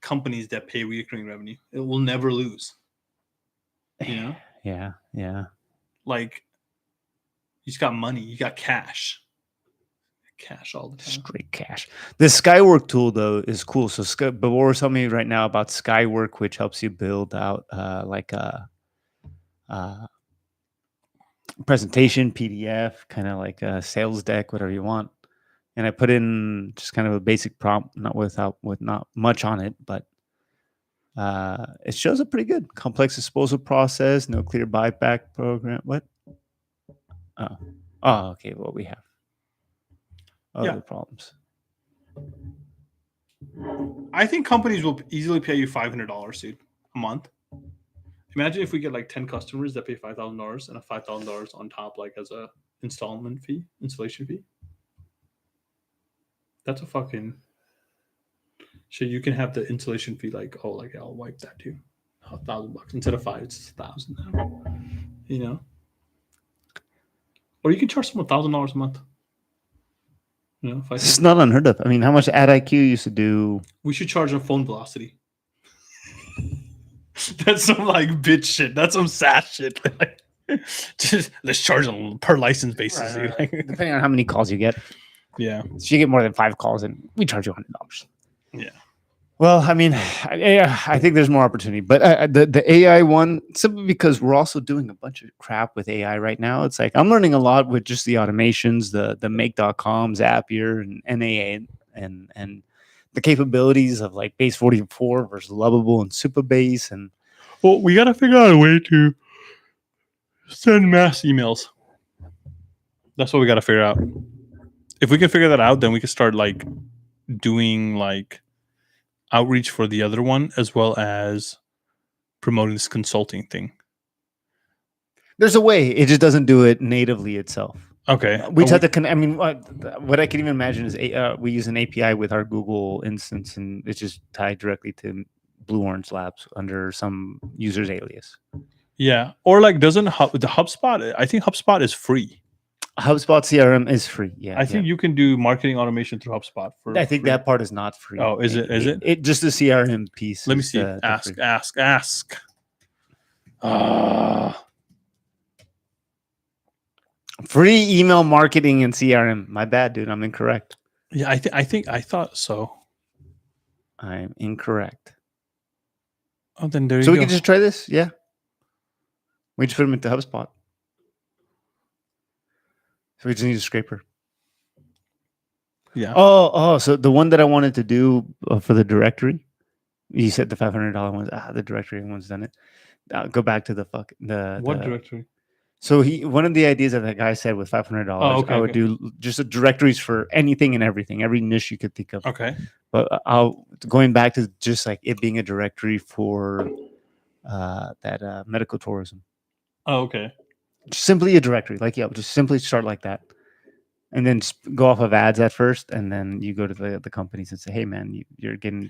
companies that pay recurring revenue. It will never lose. You know? Yeah. Like, you just got money. You got cash. Cash all the time. Straight cash. The Skywork tool though is cool. So, but what we're telling me right now about Skywork, which helps you build out like a presentation, PDF, kind of like a sales deck, whatever you want. And I put in just kind of a basic prompt, with not much on it, but it shows up pretty good. Complex disposal process, no clear buyback program. What? Oh, okay. Well, we have other problems. I think companies will easily pay you $500, dude, a month. Imagine if we get like 10 customers that pay $5,000 and a $5,000 on top, like as a installation fee. That's a fucking shit. You can have the installation fee like, oh, like I'll wipe that too. $1,000 instead of $5,000, it's $1,000 now. You know, or you can charge someone $1,000 a month. You know, it's not unheard of. I mean, how much AdIQ used to do? We should charge on phone velocity. That's some like bitch shit. That's some SaaS shit. Just let's charge on per license basis. Right. Depending on how many calls you get. Yeah. So you get more than 5 calls, and we charge you $100. Yeah. Well, I mean, I think there's more opportunity, but the AI one, simply because we're also doing a bunch of crap with AI right now. It's like I'm learning a lot with just the automations, the Make.coms, Zapier, and NAA, and the capabilities of like Base 44 versus Lovable and Supabase. And well, we got to figure out a way to send mass emails. That's what we got to figure out. If we can figure that out, then we can start like doing like outreach for the other one, as well as promoting this consulting thing. There's a way. It just doesn't do it natively itself. Okay. We have to I mean, what I can even imagine is we use an API with our Google instance, and it's just tied directly to Blue Orange Labs under some user's alias. Yeah. Or like the HubSpot, I think HubSpot is free. HubSpot CRM is free. Yeah. I think you can do marketing automation through HubSpot I think that part is not free. Oh, is it? It just the CRM piece. Let me see. Ask. Free email marketing and CRM. My bad, dude. I'm incorrect. Yeah, I thought so. I'm incorrect. Oh, then there you go. So we can just try this? Yeah. We just put them into HubSpot. So we just need a scraper. Yeah. Oh, so the one that I wanted to do for the directory, you said the $500 ones. The directory one's done it. Go back to what directory? So one of the ideas that that guy said with $500, I would do just directories for anything and everything, every niche you could think of. Okay. But going back to just like it being a directory for that medical tourism. Oh, okay. Simply a directory, just simply start like that, and then go off of ads at first, and then you go to the companies and say, "Hey, man, you're getting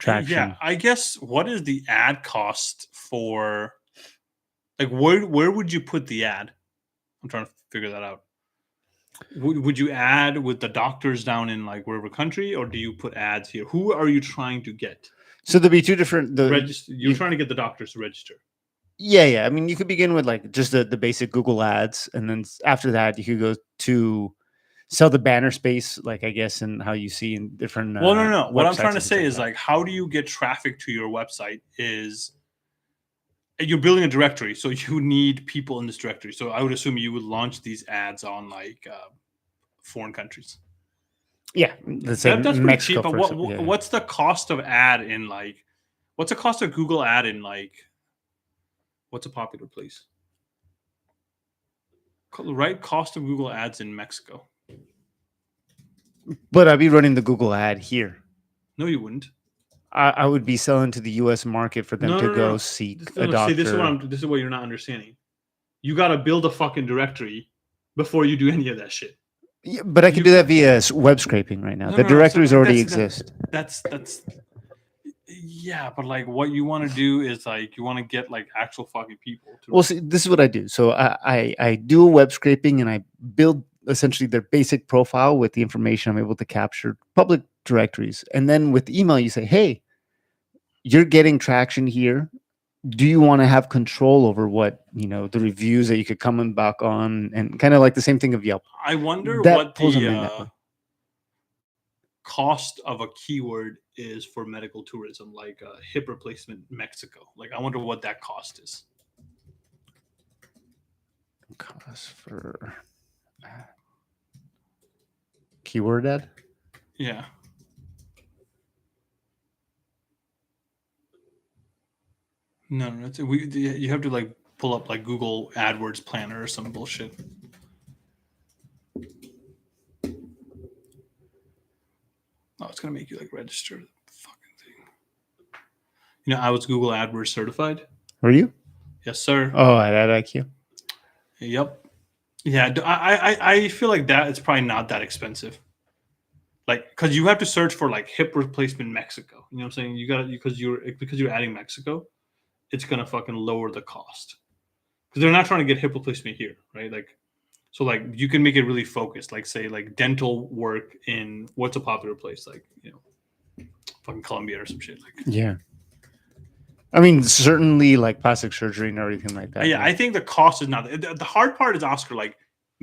traction." Yeah, I guess. What is the ad cost for? Like, where would you put the ad? I'm trying to figure that out. Would you add with the doctors down in like wherever country, or do you put ads here? Who are you trying to get? So there'll be two different. You're trying to get the doctors to register. Yeah. I mean, you could begin with like just the basic Google ads, and then after that, you could go to sell the banner space, like I guess, and how you see in different. Well, no. What I'm trying to say is like, how do you get traffic to your website? You're building a directory, so you need people in this directory. So I would assume you would launch these ads on like foreign countries. Yeah, that's pretty cheap. But what's the cost of ad in like? What's the cost of Google ad in like? What's a popular place? Right, cost of Google ads in Mexico. But I'd be running the Google ad here. No, you wouldn't. I would be selling to the U.S. market for them to go seek a doctor. See, this is what you're not understanding. you got to build a fucking directory before you do any of that shit. Yeah, but I can do that via web scraping right now. The directories already exist. That's yeah, but like what you want to do is like you want to get like actual fucking people to Well, see, this is what I do. So I do web scraping and I build essentially their basic profile with the information I'm able to capture, public directories. And then with email, you say, hey, you're getting traction here. Do you want to have control over what, the reviews that you could come back on, and kind of like the same thing of Yelp? I wonder That what pulls them in the that way. cost of a keyword is for medical tourism, like hip replacement Mexico. Like, I wonder what that cost is. Cost for keyword ad? Yeah. No, you have to like pull up like Google AdWords Planner or some bullshit. Oh, it's gonna make you like register the fucking thing. I was Google AdWords certified. Were you? Yes, sir. Oh, at IQ. Yep. Yeah, I feel like that it's probably not that expensive. Like, because you have to search for like hip replacement Mexico. You know what I'm saying? You got to because you're adding Mexico, it's gonna fucking lower the cost. Because they're not trying to get hip replacement here, right? Like, so like you can make it really focused. Like, say like dental work in what's a popular place, like fucking Colombia or some shit. Like, yeah. I mean, certainly like plastic surgery and everything like that. Yeah, I think the cost is not the hard part. Is Oscar, like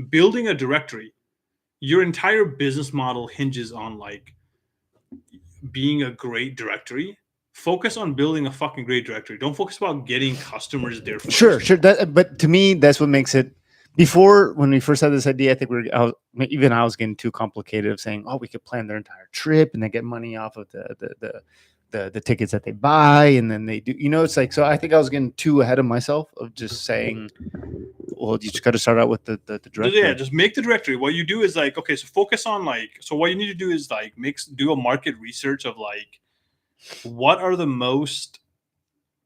building a directory. Your entire business model hinges on like being a great directory. Focus on building a fucking great directory. Don't focus about getting customers there first. Sure. But to me, that's what makes it. Before, when we first had this idea, I think I was getting too complicated of saying, oh, we could plan their entire trip and then get money off of the tickets that they buy, and then they do. It's like, so I think I was getting too ahead of myself of just saying, well, you just got to start out with the directory. Yeah, just make the directory. What you do is like, okay, so focus on like, so what you need to do is like do a market research of like, what are the most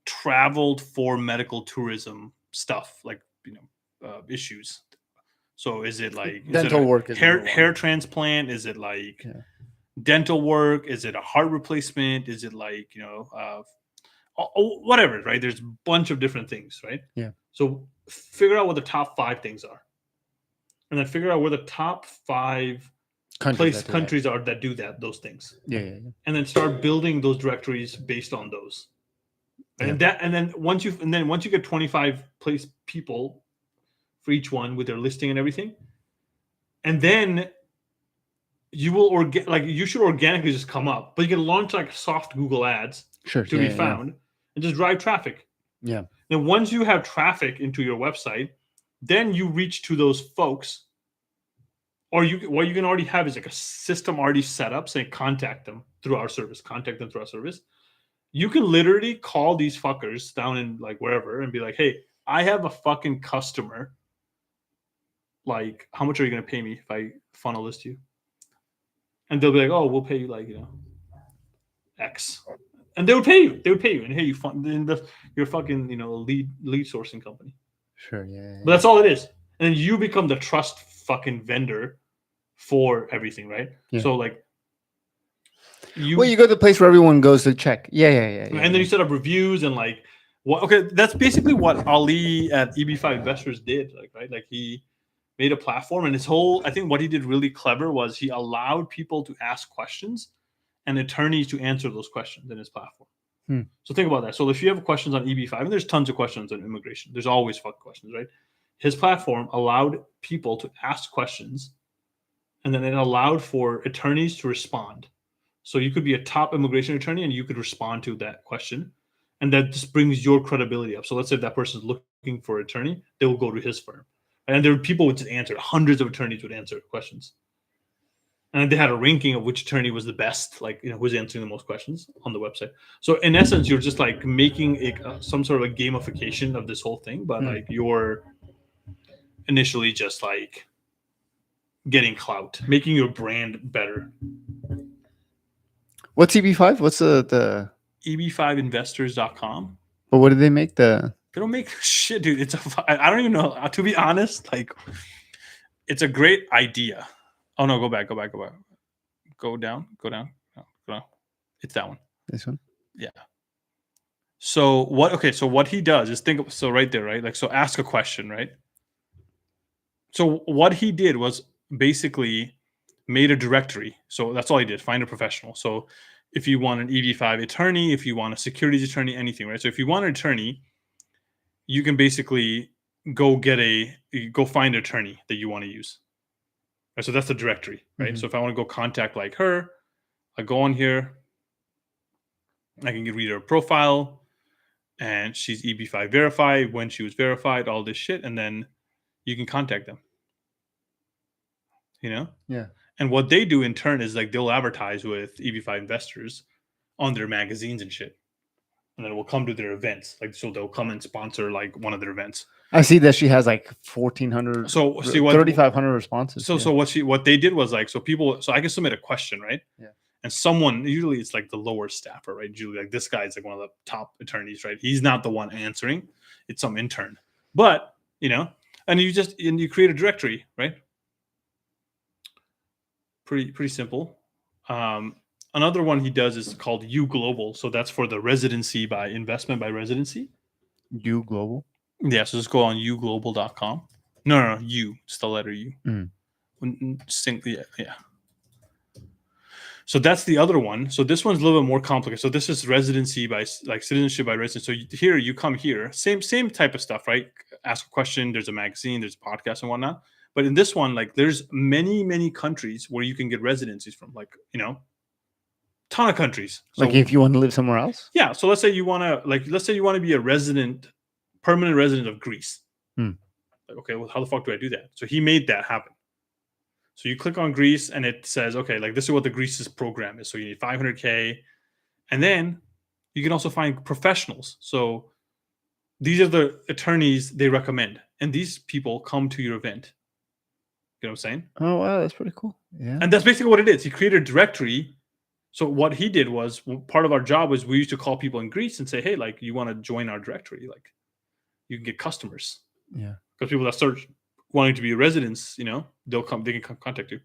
traveled for medical tourism stuff, like issues. So is it like dental work? Is hair transplant? Is it like dental work? Is it a heart replacement? Is it like whatever? Right? There's a bunch of different things, right? Yeah. So figure out what the top 5 things are, and then figure out where the top 5 countries are that do those things. Yeah. And then start building those directories based on those. And then once you get 25 people for each one with their listing and everything, and then you will you should organically just come up, but you can launch like soft Google ads to be found and just drive traffic. Yeah. And once you have traffic into your website, then you reach to those folks, or what you can already have is like a system already set up saying contact them through our service. You can literally call these fuckers down in like wherever and be like, hey, I have a fucking customer. Like, how much are you going to pay me if I funnel list you? And they'll be like, oh, we'll pay you like, X. And they would pay you. And hey, you're fucking, lead sourcing company. Sure, yeah. But that's all it is. And then you become the trust fucking vendor for everything, right? Yeah. So like, you go to the place where everyone goes to check. Yeah. And then you set up reviews and like, that's basically what Ali at EB5 Investors did. Like, right? Like he made a platform, and I think what he did really clever was he allowed people to ask questions and attorneys to answer those questions in his platform. So think about that. So if you have questions on EB5, and there's tons of questions on immigration, there's always fucking questions, right? His platform allowed people to ask questions, and then it allowed for attorneys to respond. So you could be a top immigration attorney and you could respond to that question. And that just brings your credibility up. So let's say if that person is looking for an attorney, they will go to his firm. And there were people would just answer. Hundreds of attorneys would answer questions. And they had a ranking of which attorney was the best, like, who's answering the most questions on the website. So in essence, you're just like making some sort of a gamification of this whole thing. But like you're initially just like getting clout, making your brand better. What's EB5? What's the EB5investors.com. But what did they make They don't make shit, dude. I don't even know. To be honest, like, it's a great idea. Oh no, go back. Go down. No, go down. It's that one. This one. Yeah. So what? Okay. So what he does is think. So right there, right? Like, so ask a question, right? So what he did was basically made a directory. So that's all he did. Find a professional. So if you want an EB5 attorney, if you want a securities attorney, anything, right? So if you want an attorney, you can basically go find an attorney that you want to use. Right? So that's the directory, right? Mhm. So if I want to go contact like her, I go on here, I can read her profile, and she's EB5 verified, when she was verified, all this shit, and then you can contact them. You know? Yeah. And what they do in turn is like they'll advertise with EB5 investors on their magazines and shit. And then we'll come to their events. Like, so they'll come and sponsor like one of their events. I see that she has like 1,400, So see 3,500 responses. So what they did was like, so I can submit a question, right? Yeah. And someone, usually it's like the lower staffer, right? Usually like this guy's like one of the top attorneys, right? He's not the one answering. It's some intern. But, and you create a directory, right? Pretty simple. Another one he does is called U Global. So that's for the residency by investment by residency. U Global? Yeah, so just go on uglobal.com. No, U. It's the letter U. Yeah. So that's the other one. So this one's a little bit more complicated. So this is residency by like citizenship by residence. So here you come here, same type of stuff, right? Ask a question. There's a magazine, there's a podcast and whatnot. But in this one, like there's many countries where you can get residencies from, like, ton of countries. So, like if you want to live somewhere else? Yeah. So let's say you want to be a permanent resident of Greece. Like, okay, well, how the fuck do I do that? So he made that happen. So you click on Greece and it says, okay, like this is what the Greece's program is. So you need 500K. And then you can also find professionals. So these are the attorneys they recommend. And these people come to your event. You know what I'm saying? Oh, wow. That's pretty cool. Yeah. And that's basically what it is. He created a directory. So what he did was, part of our job was we used to call people in Greece and say, hey, like, you want to join our directory? Like, you can get customers. Yeah. Because people that search wanting to be residents, they can contact you.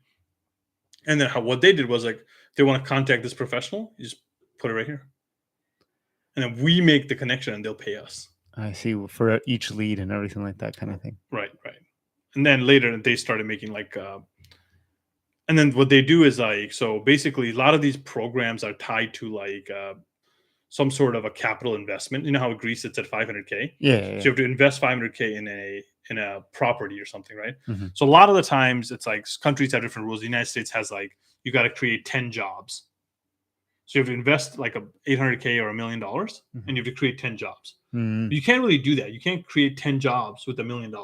And then what they did was, like, they want to contact this professional, you just put it right here. And then we make the connection and they'll pay us. I see, for each lead and everything like that kind of thing. Right. And then later they started making like, and then what they do is like, so basically a lot of these programs are tied to like some sort of a capital investment. You know how Greece it's at 500K? Yeah. So you have to invest 500K in a property or something, right? Mm-hmm. So a lot of the times it's like countries have different rules. The United States has like, you got to create 10 jobs. So you have to invest like a 800K or $1 million, and you have to create 10 jobs. Mm-hmm. You can't really do that. You can't create 10 jobs with $1 million.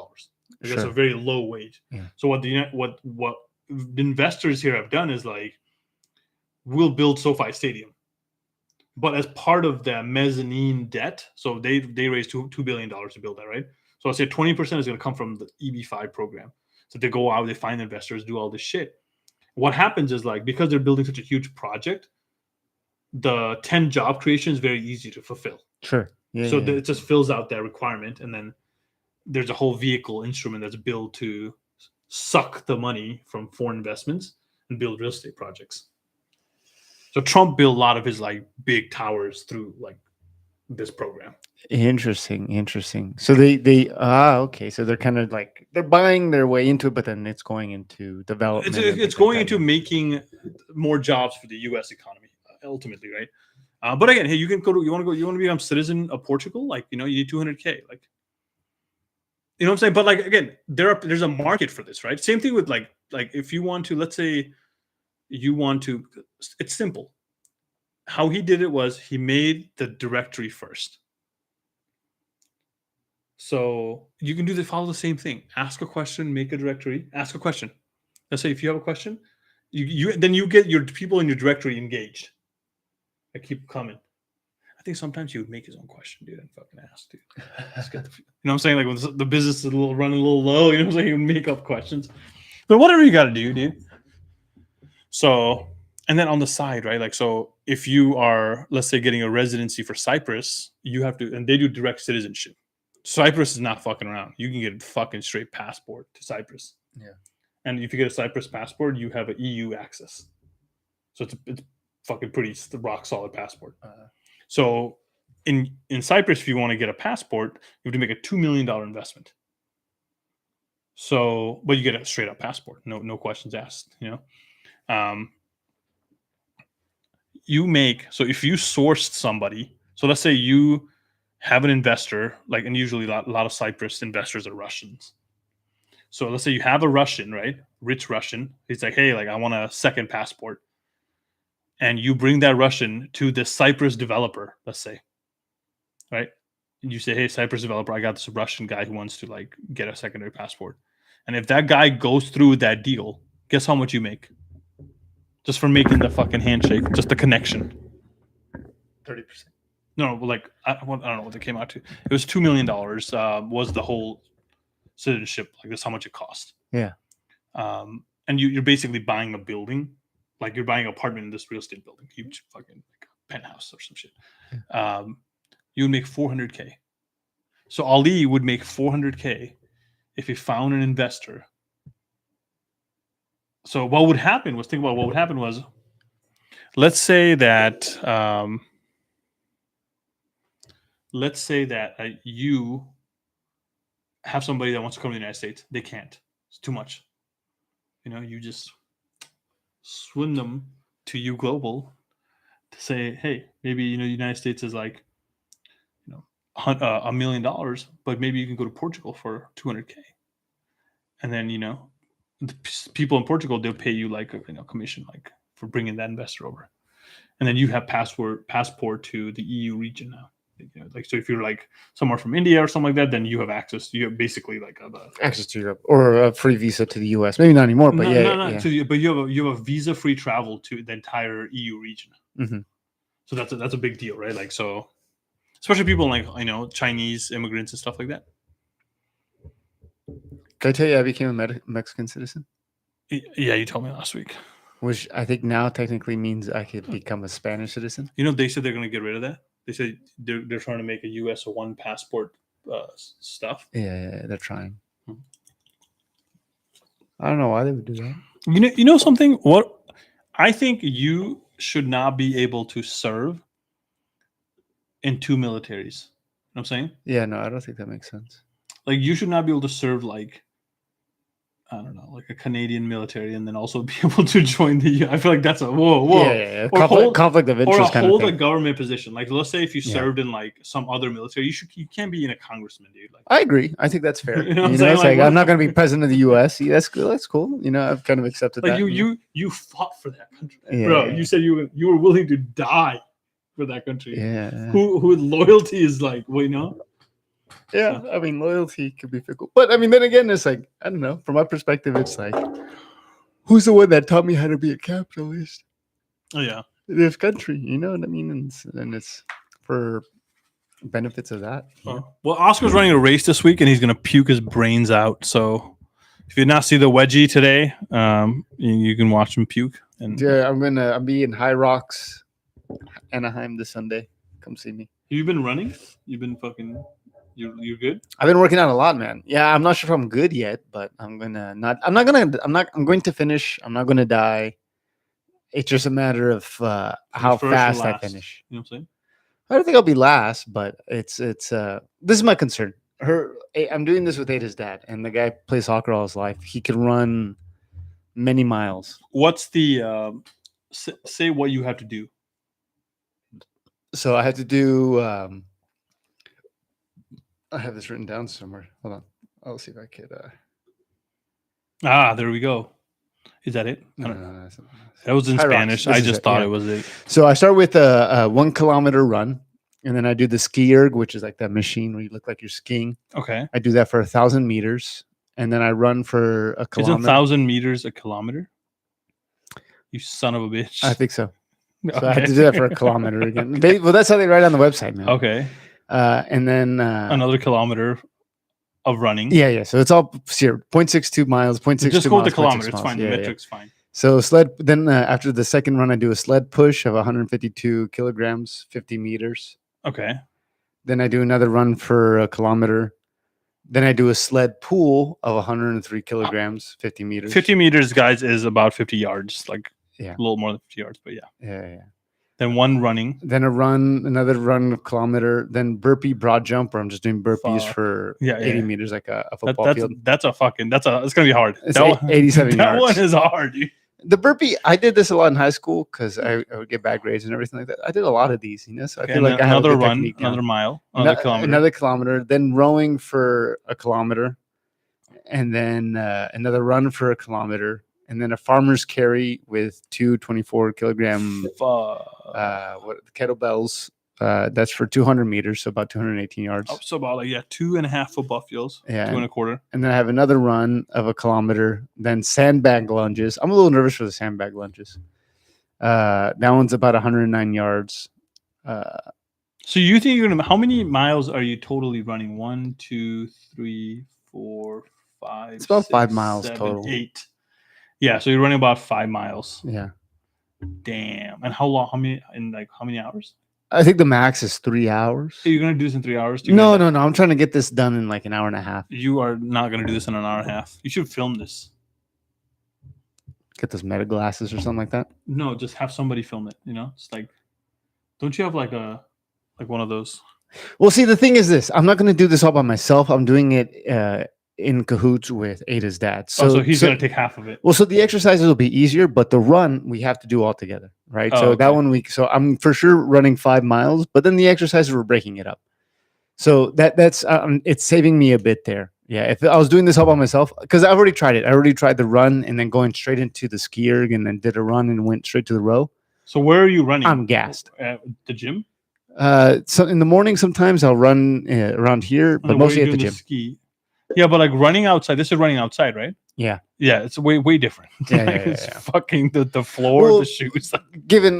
That's a very low wage. Yeah. So what the investors here have done is like, we'll build SoFi Stadium, but as part of the mezzanine debt, so they raised $2 billion to build that, right? So I say 20% is going to come from the EB5 program. So they go out, they find investors, do all this shit. What happens is, like, because they're building such a huge project, the 10 job creation is very easy to fulfill. Sure. Yeah. So it just fills out that requirement, and then there's a whole vehicle instrument that's built to suck the money from foreign investments and build real estate projects. So Trump built a lot of his like big towers through like this program. Interesting. So they okay. So they're kind of like, they're buying their way into it, but then it's going into development. It's going into making more jobs for the U.S. economy ultimately, right? But again, hey, you want to become a citizen of Portugal? Like, you need 200K, like, you know what I'm saying? But like, again, there's a market for this, right? Same thing with like if you want to, let's say you want to, it's simple. How he did it was he made the directory first. So you can follow the same thing. Ask a question, make a directory, ask a question. Let's say if you have a question, then you get your people in your directory engaged. I keep coming. I think sometimes he would make his own question, dude, and fucking ask, dude. You know what I'm saying? Like when the business is running a little low, you know what I'm saying? He would make up questions. But whatever you got to do, dude. So, and then on the side, right? Like, so if you are, let's say, getting a residency for Cyprus, you have to, and they do direct citizenship. Cyprus is not fucking around. You can get a fucking straight passport to Cyprus. Yeah. And if you get a Cyprus passport, you have an EU access. So it's fucking pretty rock solid passport. So in Cyprus, if you want to get a passport, you have to make a $2 million investment. So, but you get a straight up passport, no questions asked. You make, so if you sourced somebody, so let's say you have an investor, like, and usually a lot of Cyprus investors are Russians. So let's say you have a Russian, right? Rich Russian. He's like, hey, like I want a second passport. And you bring that Russian to the Cyprus developer, let's say, right? And you say, hey, Cyprus developer, I got this Russian guy who wants to like get a secondary passport. And if that guy goes through with that deal, guess how much you make? Just for making the fucking handshake, just the connection. 30%. No, like I don't know what they came out to. It was $2 million. Was the whole citizenship? Like that's how much it cost. Yeah. And you're basically buying a building, like you're buying an apartment in this real estate building, huge fucking like a penthouse or some shit. Yeah. You would make $400K. So Ali would make $400K if he found an investor. So what would happen was, think about what would happen was, let's say that you have somebody that wants to come to the United States. They can't. It's too much. You just swim them to U Global to say, hey, maybe the United States is like $1 million, but maybe you can go to Portugal for $200K, and then the people in Portugal, they'll pay you like a commission, like for bringing that investor over, and then you have passport to the EU region now. Like, so if you're like somewhere from India or something like that, then you have access. You have basically like access to Europe or a free visa to the US. Maybe not anymore, but but you have a visa-free travel to the entire EU region. Mm-hmm. So that's a big deal, right? Like, so especially people like Chinese immigrants and stuff like that. Did I tell you I became a Mexican citizen? Yeah, you told me last week. Which I think now technically means I could become a Spanish citizen. They said they're going to get rid of that. They said they're trying to make a U.S. one passport stuff. Yeah, they're trying. I don't know why they would do that. You know something? What I think you should not be able to serve in two militaries. You know what I'm saying? Yeah, no, I don't think that makes sense. Like, you should not be able to serve like, I don't know, like a Canadian military, and then also be able to join the. I feel like that's a whoa. Yeah. Conflict of interest, or hold a government position. Like, let's say if you served in like some other military, you can't be in a congressman, dude. Like, I agree. I think that's fair. It's like I'm not going to be president of the U.S. That's cool. That's cool. I've kind of accepted like that. You fought for that country, bro. You said you were willing to die for that country. Yeah. Who loyalty is like, Yeah, I mean, loyalty could be fickle. But I mean, then again, it's like, I don't know. From my perspective, it's like, who's the one that taught me how to be a capitalist? Oh, yeah. This country, you know what I mean? And it's for benefits of that. Well, Oscar's running a race this week, and he's going to puke his brains out. So if you did not see the wedgie today, you can watch him puke. And yeah, I'll be in High Rocks, Anaheim this Sunday. Come see me. You've been running? You've been fucking... You're good? I've been working out a lot, man. Yeah, I'm not sure if I'm good yet, but I'm going to finish. I'm not going to die. It's just a matter of how fast I finish. You know what I'm saying? I don't think I'll be last, but it's this is my concern. I'm doing this with Ada's dad, and the guy plays soccer all his life. He can run many miles. What's the say what you have to do? So I had to do I have this written down somewhere. Hold on. I'll see if I could. There we go. Is that it? No. That was in Spanish. I just thought it was it. So I start with a 1 kilometer run, and then I do the ski erg, which is like that machine where you look like you're skiing. Okay. I do that for 1,000 meters, and then I run for a kilometer. Is 1,000 meters a kilometer? You son of a bitch. I think so. So I have to do that for a kilometer again. Well, that's how they write on the website, man. Okay. And then another kilometer of running. Yeah. So it's all 0.62 miles, 0.62 just go with the kilometer. It's fine. The metric's fine. So sled. Then after the second run, I do a sled push of 152 kilograms, 50 meters. Okay. Then I do another run for a kilometer. Then I do a sled pull of 103 kilograms, 50 meters. 50 meters, guys, is about 50 yards, like Yeah. a little more than 50 yards, but yeah. Yeah. Then one running. Then another run of kilometer. Then burpee broad jump, where I'm just doing burpees for 80 meters, like a football field. It's gonna be hard. It's 87 that yards. one is hard, dude. The burpee, I did this a lot in high school because I would get bad grades and everything like that. I did a lot of these, so I feel like I have another a good run, technique now. another mile, another kilometer, then rowing for a kilometer, and then another run for a kilometer, and then a farmer's carry with 24 kilogram kettlebells. That's for 200 meters, so about 218 yards. So about 2.5 football fields, 2.25. And then I have another run of a kilometer, then sandbag lunges. I'm a little nervous for the sandbag lunges. That one's about 109 yards. So you think you're gonna? How many miles are you totally running? 1, 2, 3, 4, 5. It's about 6, 5 miles 7, total. 8. Yeah, so you're running about 5 miles. Yeah. Damn. And how long? How many hours? I think the max is 3 hours. Are you gonna do this in 3 hours? No. I'm trying to get this done in like an hour and a half. You are not gonna do this in an hour and a half. You should film this. Get those meta glasses or something like that. No, just have somebody film it. It's like, don't you have like one of those? Well, see, the thing is this: I'm not going to do this all by myself. I'm doing it in cahoots with Ada's dad. So he's going to take half of it. Well, so the exercises will be easier, but the run we have to do all together, right? So that 1 week. So I'm for sure running 5 miles, but then the exercises we're breaking it up. So that's it's saving me a bit there. Yeah, if I was doing this all by myself, because I've already tried it. I already tried the run and then going straight into the ski erg and then did a run and went straight to the row. So where are you running? I'm gassed. The gym? So in the morning, sometimes I'll run around here, but mostly at the gym. Ski? Yeah, but like running outside. This is running outside, right? Yeah. Yeah, it's way different. It's fucking the floor, the shoes. Given,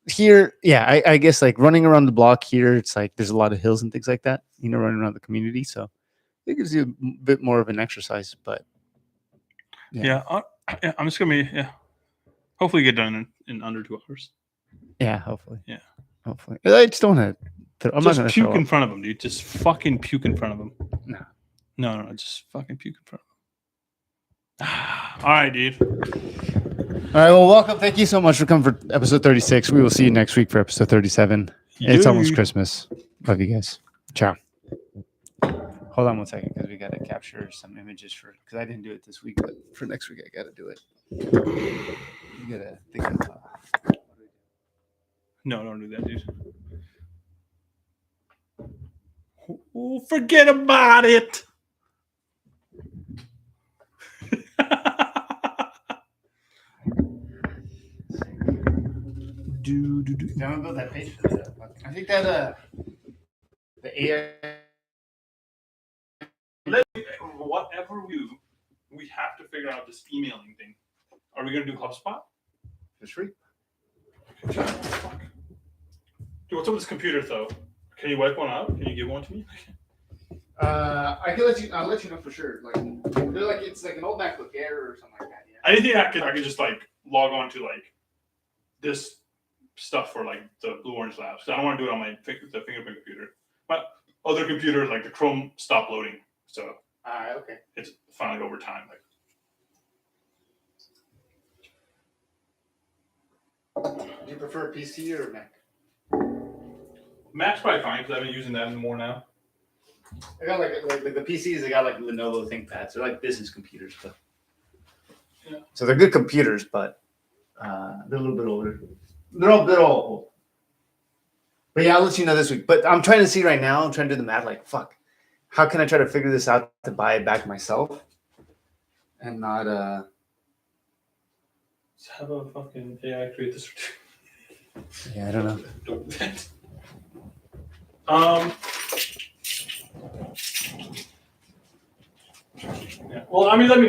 here, I guess like running around the block here, it's like there's a lot of hills and things like that, running around the community. So it gives you a bit more of an exercise, but I'm just gonna be hopefully get done in under 2 hours. Yeah, hopefully. Yeah, hopefully. I just don't want to. I'm just not puke in front of him, dude. Just fucking puke in front of him. No, just fucking puke in front of him. All right, dude. All right, well, welcome. Thank you so much for coming for episode 36. We will see you next week for episode 37. It's almost Christmas. Love you guys. Ciao. Hold on 1 second, because we got to capture some images because I didn't do it this week, but for next week, I got to do it. You got to think of... No, don't do that, dude. Oh, forget about it. Download that page. I think that the AI. Whatever we have to figure out this emailing thing. Are we gonna do HubSpot? For sure. Dude, what's up with this computer though? Can you wipe one out? Can you give one to me? I can let you. I'll let you know for sure. It's like an old MacBook Air or something like that. Yeah. I think I could just like log on to like this stuff for like the Blue Orange Labs. I don't want to do it on the fingerprint computer. My other computer, like the Chrome, stopped loading. So okay. It's finally over time. Do you prefer PC or Mac? Mac's probably fine because I've been using that more now. I got like the PCs. They got like Lenovo ThinkPads. They're like business computers, but so they're good computers, but they're a little bit older. They're all a bit old. But yeah, I'll let you know this week. But I'm trying to see right now. I'm trying to do the math. Like, fuck, how can I try to figure this out to buy it back myself and not Just have a fucking AI create this. Yeah, I don't know. Don't do that. Yeah. Well, I mean, let me know.